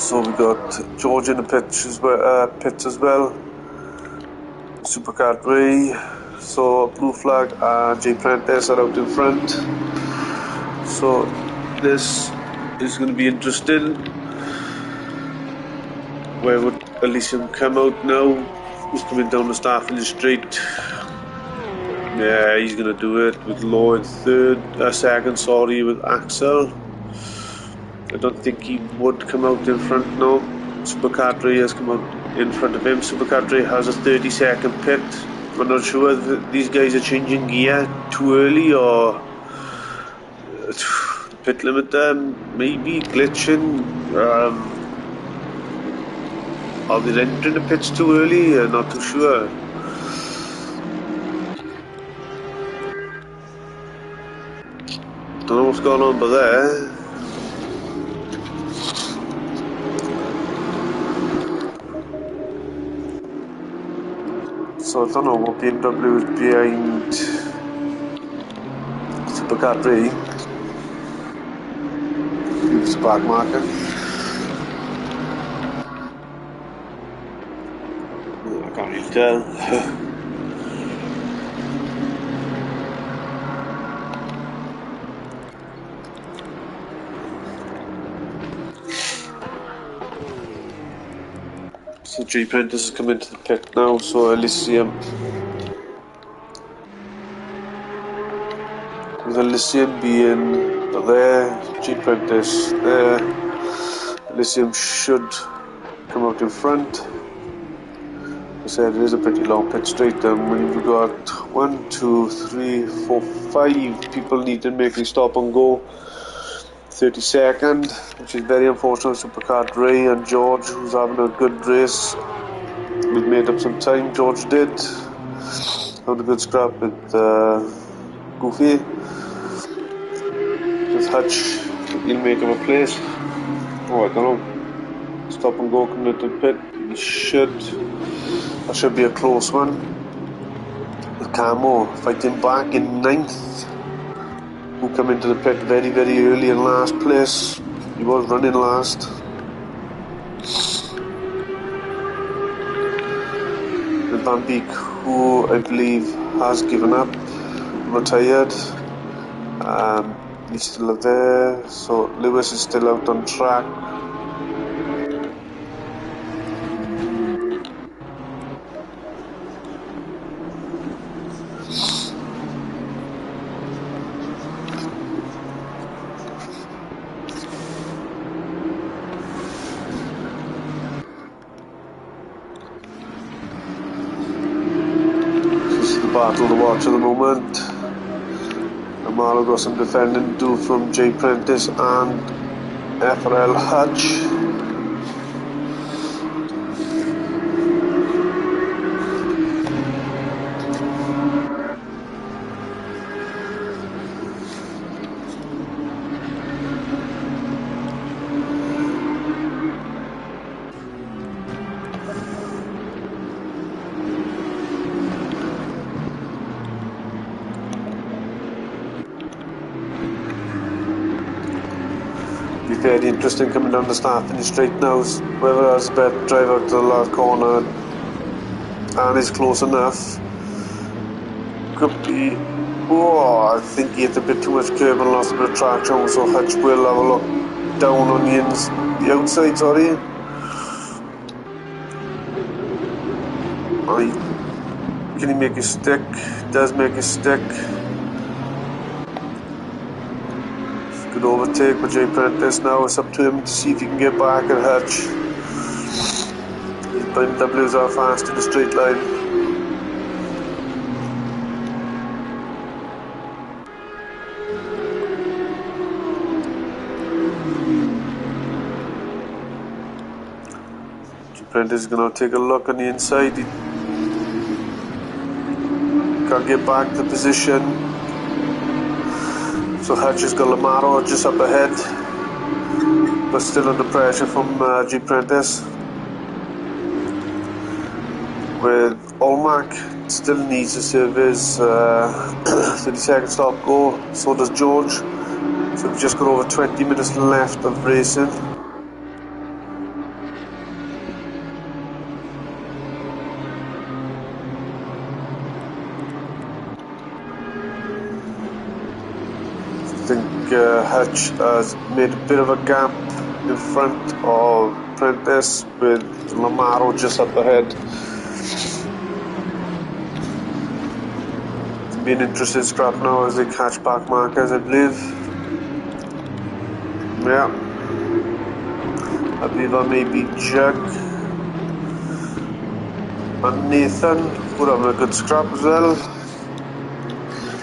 So we got George in the pits as well. Supercar Dre. So Blue Flag and J Prentice are out in front. So this is going to be interesting. Where would Elysium come out now? He's coming down the Starfield Straight. Yeah, he's going to do it with Low in second, with Axel. I don't think he would come out in front now. Supercar Dre has come out in front of him. Supercar Dre has a 30-second pit. I'm not sure if these guys are changing gear too early or the pit limiter maybe glitching. Are they entering the pits too early? I'm not too sure. Don't know what's going on by there. So I don't know what BMW is behind Supercar Dre. Use the back marker. I can't really tell. So J Prentice has come into the pit now, so Elysium. With Elysium being there, J Prentice there, Elysium should come out in front. As I said, it is a pretty long pit straight down. We've got 1, 2, 3, 4, 5 people need to make the stop and go. 32nd, which is very unfortunate. Supercar Dre and George, who's having a good race. We've made up some time, George did. Had a good scrap with Goofy. With Hutch, he'll make him a place. Oh, I don't know. Stop and go coming into the pit. That should be a close one. With Camo fighting back in 9th. Who come into the pit very, very early in last place. He was running last. And Van Beek, who I believe has given up, retired. He's still there. So Lewis is still out on track. Battle to watch at the moment. Amalo got some defending to do from J Prentice and FRL Hutch. Very interesting coming down the start finish straight now. Whoever has a better drive out to the last corner and is close enough. Could be. Oh, I think he hit a bit too much curb and lost a bit of traction, so Hutch will have a look down on the outside, sorry. Can he make it stick? Does make it stick. Good overtake by Jay Prentice now. It's up to him to see if he can get back at Hutch. His BMWs are fast in a straight line. Prentice is going to take a look on the inside. He can't get back to position. So Hutch has got Lamaro just up ahead, but still under pressure from G. Prentice. With Olmac, still needs to serve his 30-second stop go. So does George. So we've just got over 20 minutes left of racing. I think Hutch has made a bit of a gap in front of Prentice with Lamaro just up ahead. It's been an interesting scrap now as they catch back markers, I believe. Yeah, I believe that may be Jug and Nathan would have a good scrap as well.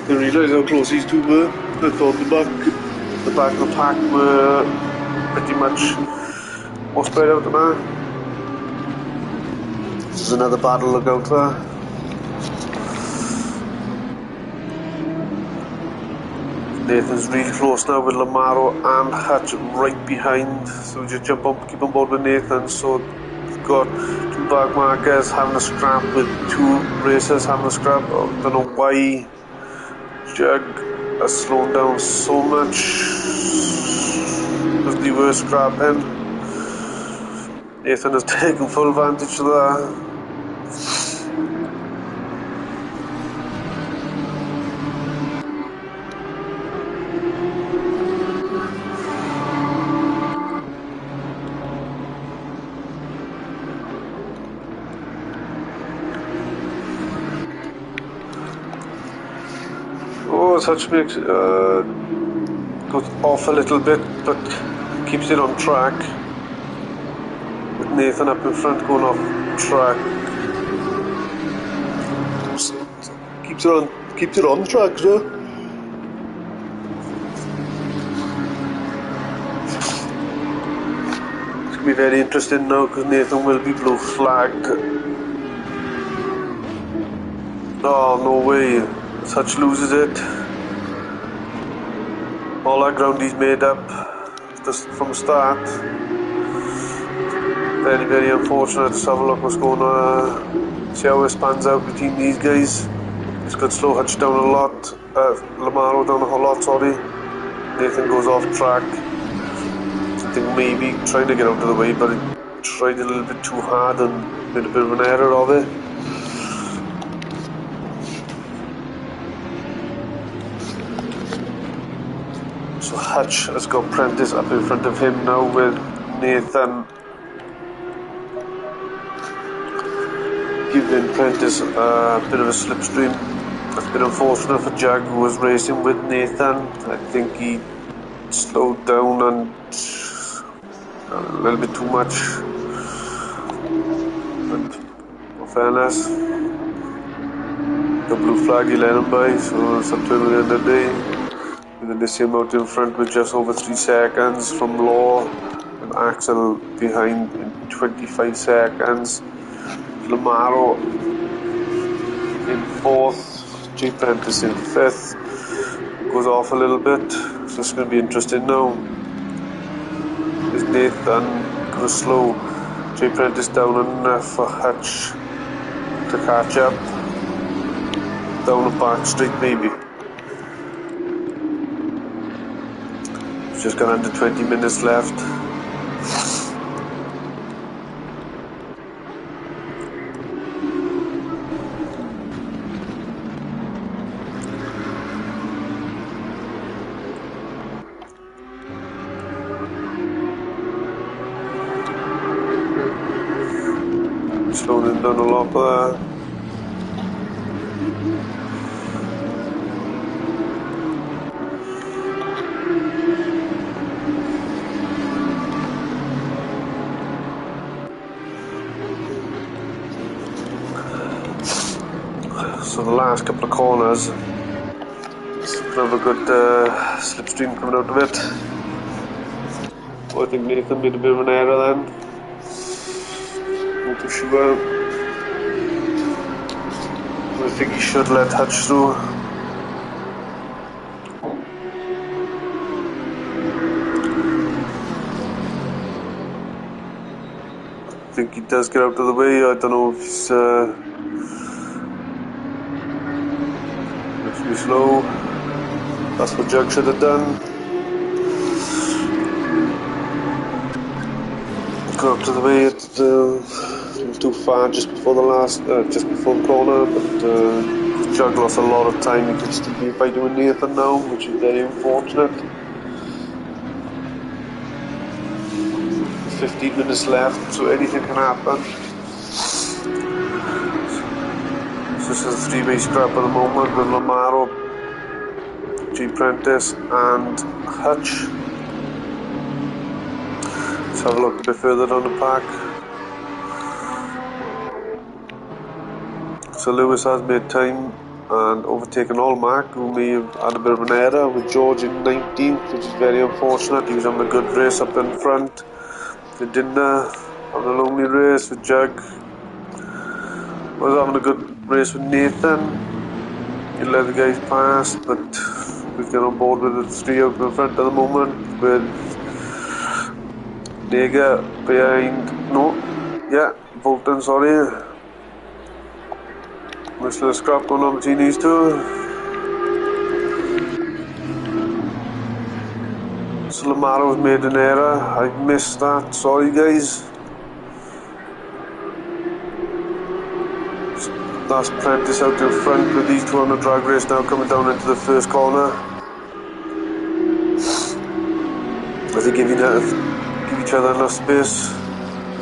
Didn't realise how close these two were. I thought the back of the pack were pretty much more spread out than that. This is another battle, look out there. Nathan's really close now with Lamaro and Hutch right behind. So we just keep on board with Nathan. So we've got two back markers having a scrap with two racers having a scrap. I don't know why Jug has slowed down so much because they were scrapping. Nathan has taken full advantage of that. Hutch makes goes off a little bit, but keeps it on track. With Nathan up in front going off track. Keeps it on track, sir. It's gonna be very interesting now because Nathan will be blue flagged. Oh, no way. Hutch loses it. All that ground he's made up just from the start. Very, very unfortunate. Let's have a look what's going on. See how it pans out between these guys. It's got slow Hutch down a lot. Lamaro down a whole lot, sorry. Nathan goes off track. I think maybe trying to get out of the way, but he tried a little bit too hard and made a bit of an error of it. So Hutch has got Prentice up in front of him now with Nathan giving Prentice a bit of a slipstream. That's been unfortunate for Jag, who was racing with Nathan. I think he slowed down and a little bit too much. But in fairness, the blue flag he let him by, so it's up to him at the end of the day. And then they see him out in front with just over 3 seconds from Law, and Axel behind in 25 seconds. Lamaro in 4th, G. Prentice in 5th. Goes off a little bit, so it's going to be interesting now. Is Nathan going to slow G. Prentice down enough for Hutch to catch up? Down the back straight maybe. Just got under 20 minutes left. slowing him down a lot there. So the last couple of corners, have a good slipstream coming out of it. I think Nathan made a bit of an error then. Not too sure. I think he should let Hutch through. I think he does get out of the way. I don't know if he's too slow. That's what Jug should have done. Got out of the way at too far just before the corner, but Jug lost a lot of time. He could still be fighting with Nathan now, which is very unfortunate. 15 minutes left, so anything can happen. So this is a three-way scrap at the moment with Lamaro, G. Prentice and Hutch. Let's have a look a bit further down the pack. So Lewis has made time and overtaken Allmark, who may have had a bit of an error with George in 19th, which is very unfortunate. He was having a good race up in front. They didn't have a lonely race with Jug. Was having a good race with Nathan. He let the guys pass, but we get on board with the three out in front at the moment with Nega behind. Bolton, sorry. Nice little scrap going on between these two. So Lamaro's made an error. I missed that. Sorry, guys. That's Prentice out in front with these two on the drag race now coming down into the first corner. As they give each other enough space.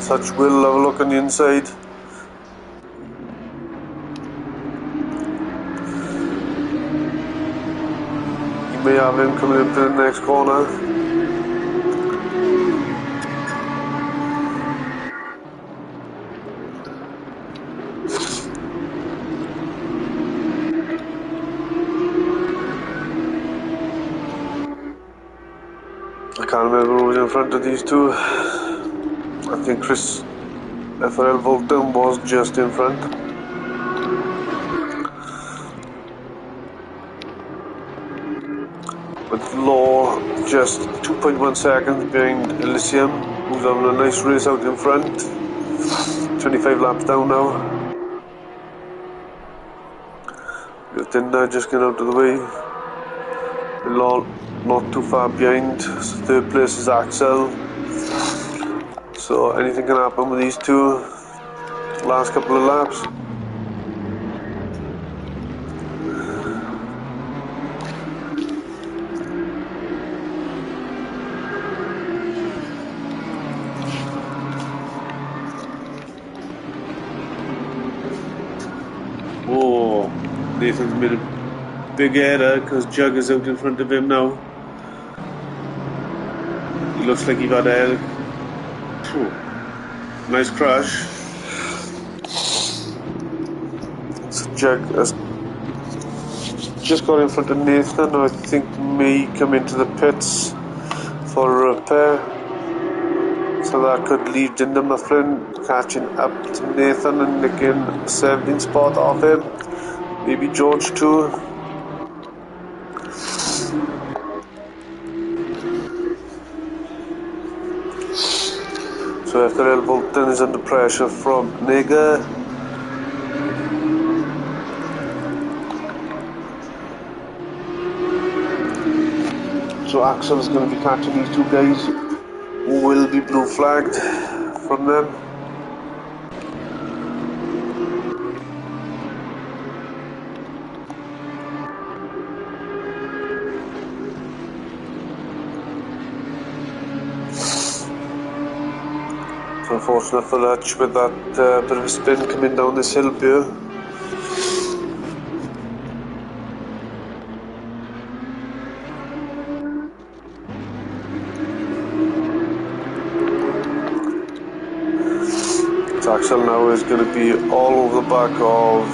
Such will have a look on the inside. You may have him coming into the next corner. I can't remember who was in front of these two. I think Chris FRL Volton was just in front. With Law just 2.1 seconds behind Elysium, who's having a nice race out in front. 25 laps down now. Tinda just getting out of the way. Law not too far behind. So third place is Axel. So anything can happen with these two. Last couple of laps. Oh, Nathan's made a big error because Jug is out in front of him now. He looks like he got a nice crash. So Jug has just got in front of Nathan. I think may come into the pits for a repair. So that could leave Jinder Mufflin catching up to Nathan and nicking a 17th spot off him. Maybe George too. So FRL Bolton is under pressure from Nega. So Axel is going to be catching these two guys who will be blue flagged from them. So unfortunate for Hutch with that bit of a spin coming down this hill here. Axel now is going to be all over the back of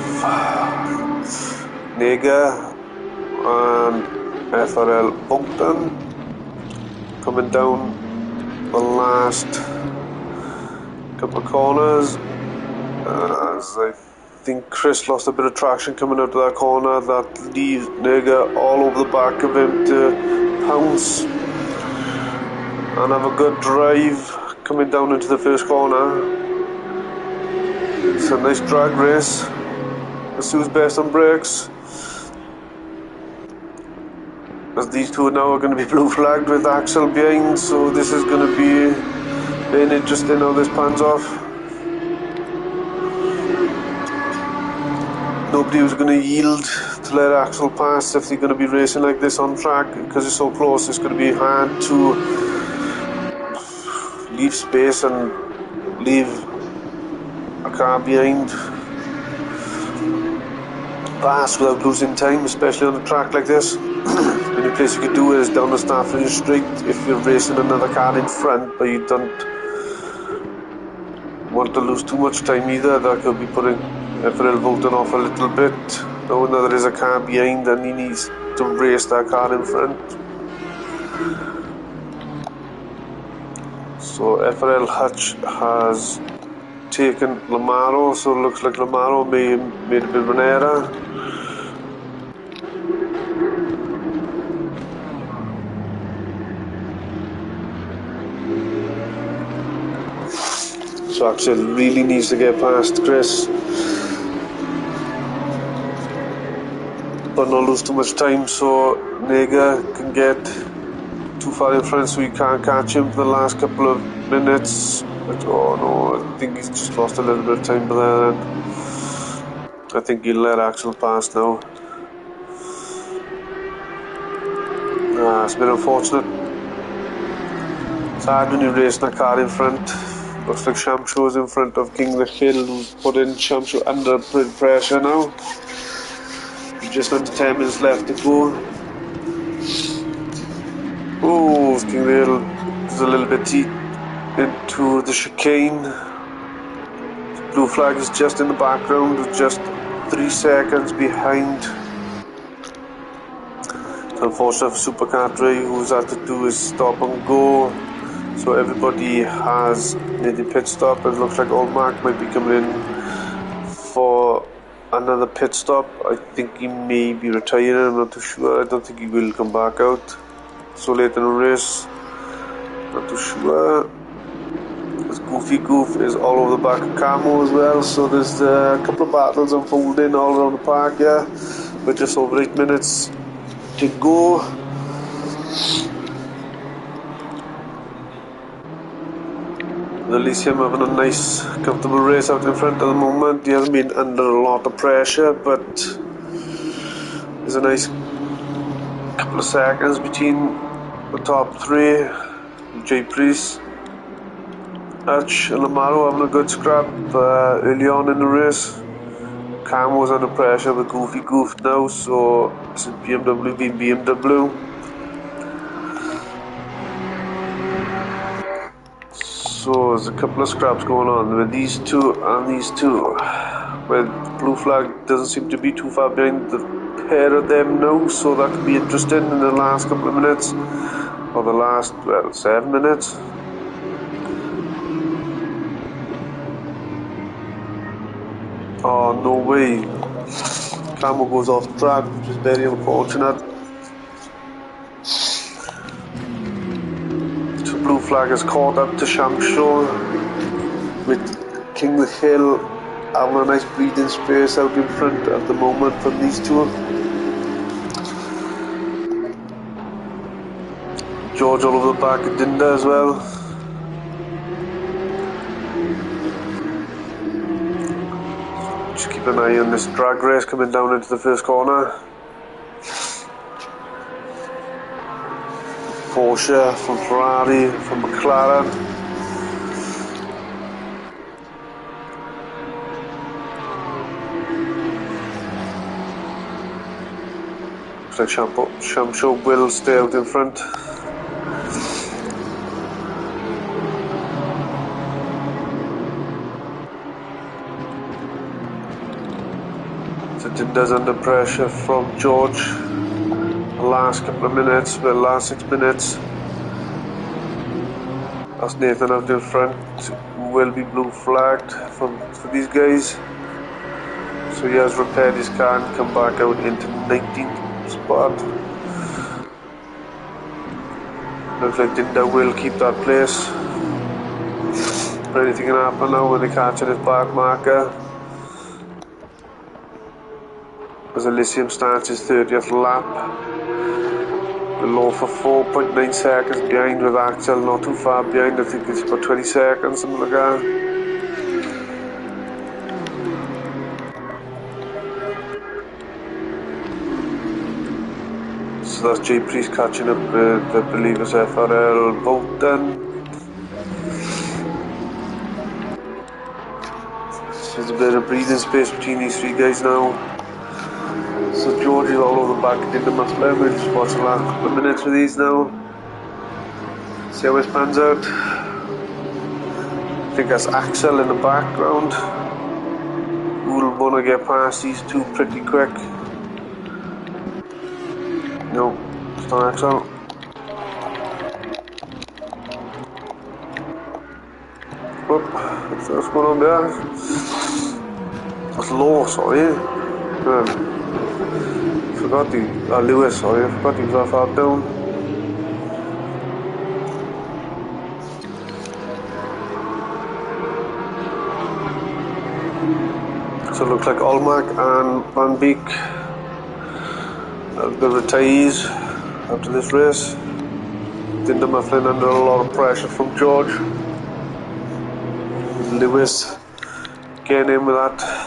Nega and FRL Bunkton, coming down the last couple of corners, as I think Chris lost a bit of traction coming out of that corner. That leaves Nega all over the back of him to pounce and have a good drive coming down into the first corner. It's a nice drag race. Let's see who's best on brakes, as these two now are going to be blue flagged with Axel behind, so this is going to be very interesting how this pans off. Nobody was going to yield to let Axel pass if they're going to be racing like this on track, because it's so close. It's going to be hard to leave space and leave a car behind pass without losing time, especially on a track like this. The only place you could do it is down the start finish straight if you're racing another car in front, but you don't want to lose too much time either. That could be putting FRL Volton off a little bit, knowing that there is a car behind and he needs to race that car in front. So FRL Hutch has taken Lamaro, so it looks like Lamaro may have made a bit of an error. So Axel really needs to get past Chris, but not lose too much time so Nega can get too far in front so he can't catch him for the last couple of minutes. But, oh no, I think he's just lost a little bit of time by then. I think he'll let Axel pass now. It's a bit unfortunate. It's hard when you're racing a car in front. Looks like Shamsho is in front of King the Hill, who's putting Shamsho under pressure now. Just under 10 minutes left to go. Oh, King the Hill is a little bit deep into the chicane. The blue flag is just in the background, with just 3 seconds behind. It's unfortunate for Supercar Dre, who's had to do his stop and go. So everybody has made the pit stop. It looks like Allmark might be coming in for another pit stop. I think he may be retiring, I'm not too sure. I don't think he will come back out so late in the race. Not too sure. This Goofy Goof is all over the back of Camo as well, so there's a couple of battles unfolding all around the park here, with just over 8 minutes to go. Elysium having a nice comfortable race out in front at the moment. He hasn't been under a lot of pressure, but there's a nice couple of seconds between the top 3. J Priest, Hutch and Lamaro having a good scrap early on in the race. Camo's under pressure with Goofy Goof now, so this is BMW being BMW. So there's a couple of scraps going on with these two and these two, where the blue flag doesn't seem to be too far behind the pair of them now, so that could be interesting in the last couple of minutes, or the last, 7 minutes. Oh, no way. Camo goes off the track, which is very unfortunate. So blue flag is caught up to Shamsho, with King the Hill having a nice breathing space out in front at the moment from these two. George all over the back of Dinda as well. Just keep an eye on this drag race coming down into the first corner. Porsche, from Ferrari, from McLaren. like Shamsho will stay out in front. So Dinda's under pressure from George. The last couple of minutes, the last 6 minutes. That's Nathan out in front. Will be blue flagged for these guys. So he has repaired his car and come back out into 19th spot. Looks like Dinda will keep that place. But anything can happen now when they catch his back marker. As Elysium starts his 30th lap. Low for 4.9 seconds behind with Axel, not too far behind. I think it's about 20 seconds, something like that. So that's J Priest catching up with, I believe it's FRL Bolton. So there's a bit of breathing space between these three guys now. So George is all over the back in the muffler. We'll just watch the last couple of minutes with these now. See how it pans out. I think that's Axel in the background. Who'll want to get past these two pretty quick. No, it's not Axel. Oh, what's going on there? That's Law, sorry. Forgot the Lewis, sorry, I forgot he was off out down. So it looks like Olmark and Van Beek are the retirees after this race. Dinda Mifflin under a lot of pressure from George. Lewis getting in with that.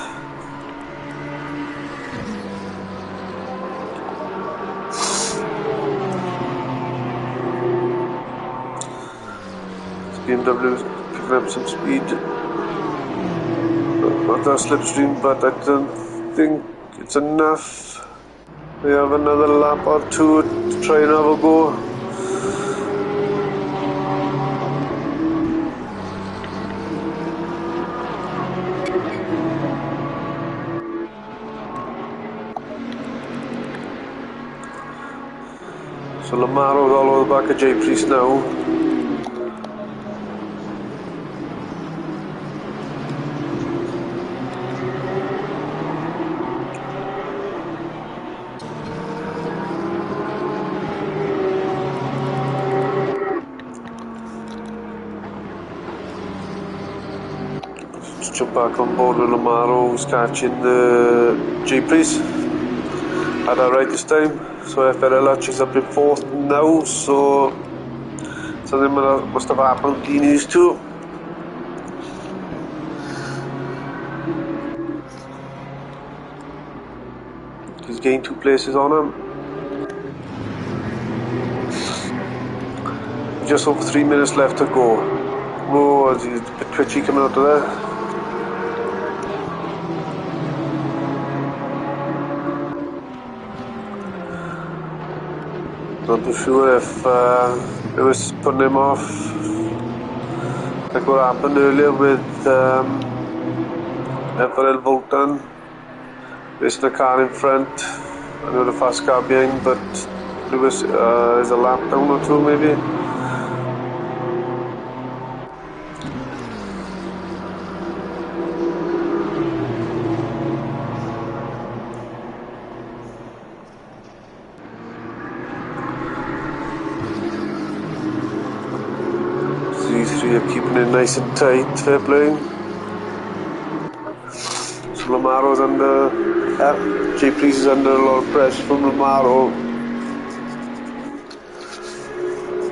BMW is picking up some speed. Not that slipstream, but I don't think it's enough. We have another lap or two to try and have a go. So Lamaro's all over the back of J Priest now. Jump back on board with Lamaro, who's catching the J Priest. Had that right this time. So FRL ACC is up in 4th now, so something must have happened between these two. He's gained 2 places on him. Just over 3 minutes left to go. Whoa, he's a bit twitchy coming out of there. Not too sure if it was putting him off, like what happened earlier with FRL Voltan. Racing the car in front, I know the fast car behind, but Lewis is a lap down or two maybe. These three are keeping it nice and tight, fair play. So Lamaro's under, J Priest is under a lot of pressure from Lamaro.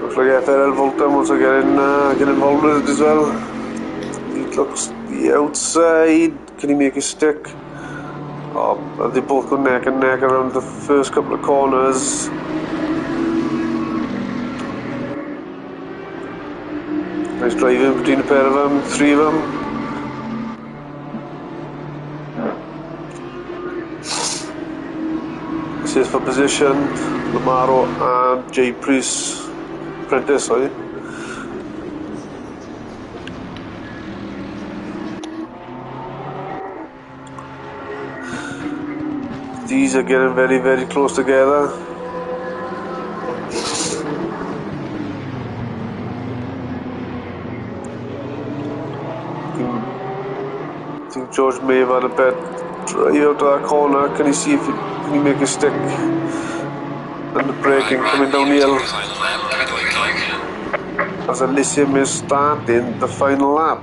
Looks like FRL Volta wants to get involved with it as well. He looks the outside. Can he make a stick? Oh, they both go neck and neck around the first couple of corners. Nice driving between the pair of them, 3 of them. races for position, Lamaro and J. Priest Prentice, sorry. These are getting very, very close together. I think George may have had a bet right out of that corner. Can you see if can you make a stick? And the braking coming down the hill. As Elysium is starting the final lap.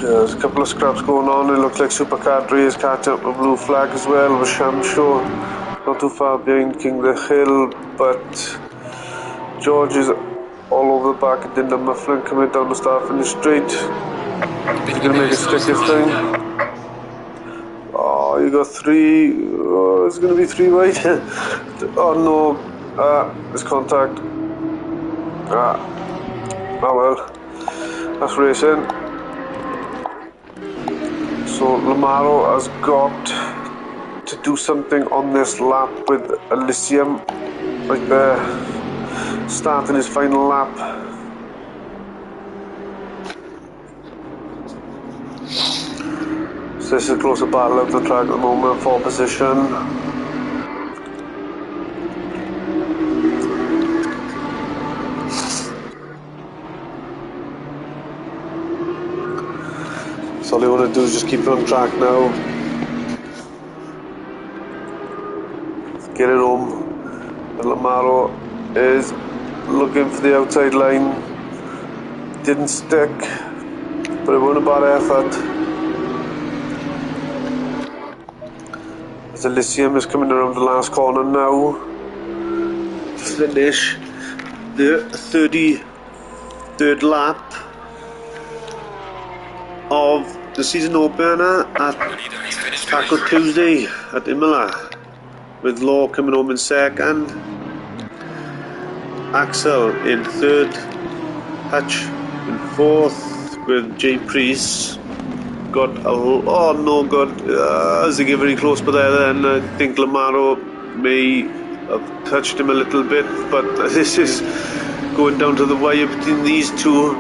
There's a couple of scraps going on. It looks like Supercar is catching up with Blue Flag as well with Shamshaw. Not too far behind King the Hill, but George is all over the back and Dinda Mufflin coming down the start finish straight. He's going to make a stick this time. Oh, you got three. Oh, it's going to be three wide. Oh no, there's contact. Oh well, that's racing. So Lamaro has got to do something on this lap with Elysium, right there, starting his final lap. So this is a closer battle of the track at the moment for position. So all they want to do is just keep it on track now. Get it home. And Lamaro is looking for the outside line. Didn't stick, but it wasn't a bad effort. As Elysium is coming around the last corner now to finish the 33rd lap of the season opener at Assetto Tuesday at Imola, with Law coming home in second, Axel in third, Hutch in fourth, with J. Priest got as they get very close by there. Then I think Lamaro may have touched him a little bit, but this is going down to the wire between these two.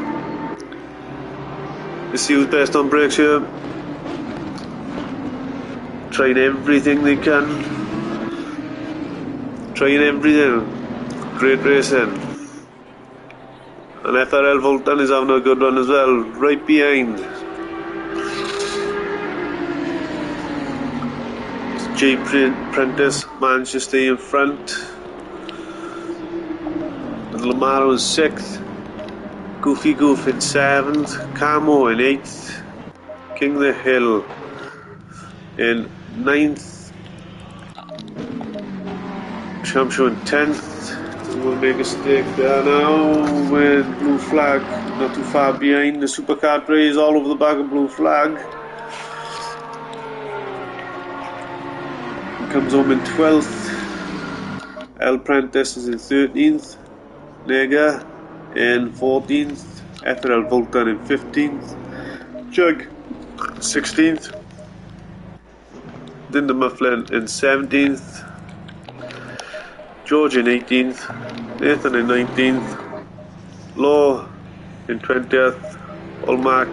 Let's see who's best on brakes here. Trying everything they can. Trying everything. Great racing. And FRL Voltan is having a good run as well, right behind. J. Prentice managed to stay in front. And Lamaro in 6th. Goofy Goof in 7th, Camo in 8th, King the Hill in 9th, Shamshaw in 10th. We'll make a mistake there now with Blue Flag not too far behind. The Supercar is all over the back of Blue Flag. He comes home in 12th. L. Prentice is in 13th, Nega in 14th, FRL Voltan in 15th, Jug 16th, Dinda Mufflin in 17th, George in 18th, Nathan in 19th, Law in 20th, Olmac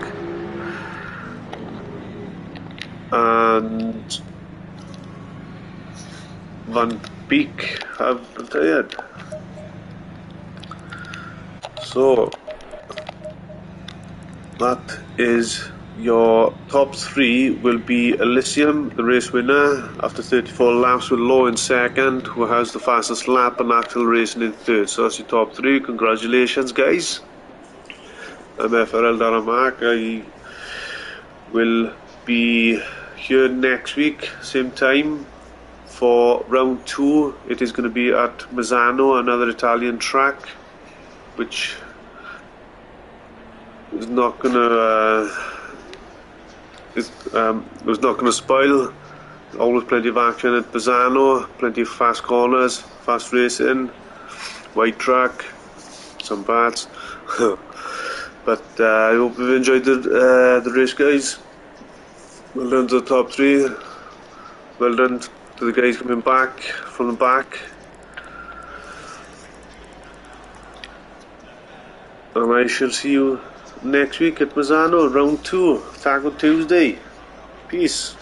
and Van Beek have retired. So that is your top 3. Will be Elysium, the race winner, after 34 laps, with Law in second, who has the fastest lap, and Axel Racing in third. So that's your top 3. Congratulations, guys. I'm FRL Daramak. I will be here next week, same time, for round 2. It is going to be at Misano, another Italian track, which is not gonna was not gonna spoil. Always plenty of action at Bazzano, plenty of fast corners, fast racing, white track, some parts. But I hope you've enjoyed the race, guys. Well done to the top three. Well done to the guys coming back from the back. And I shall see you next week at Mazzano, round 2, Taco Tuesday. Peace.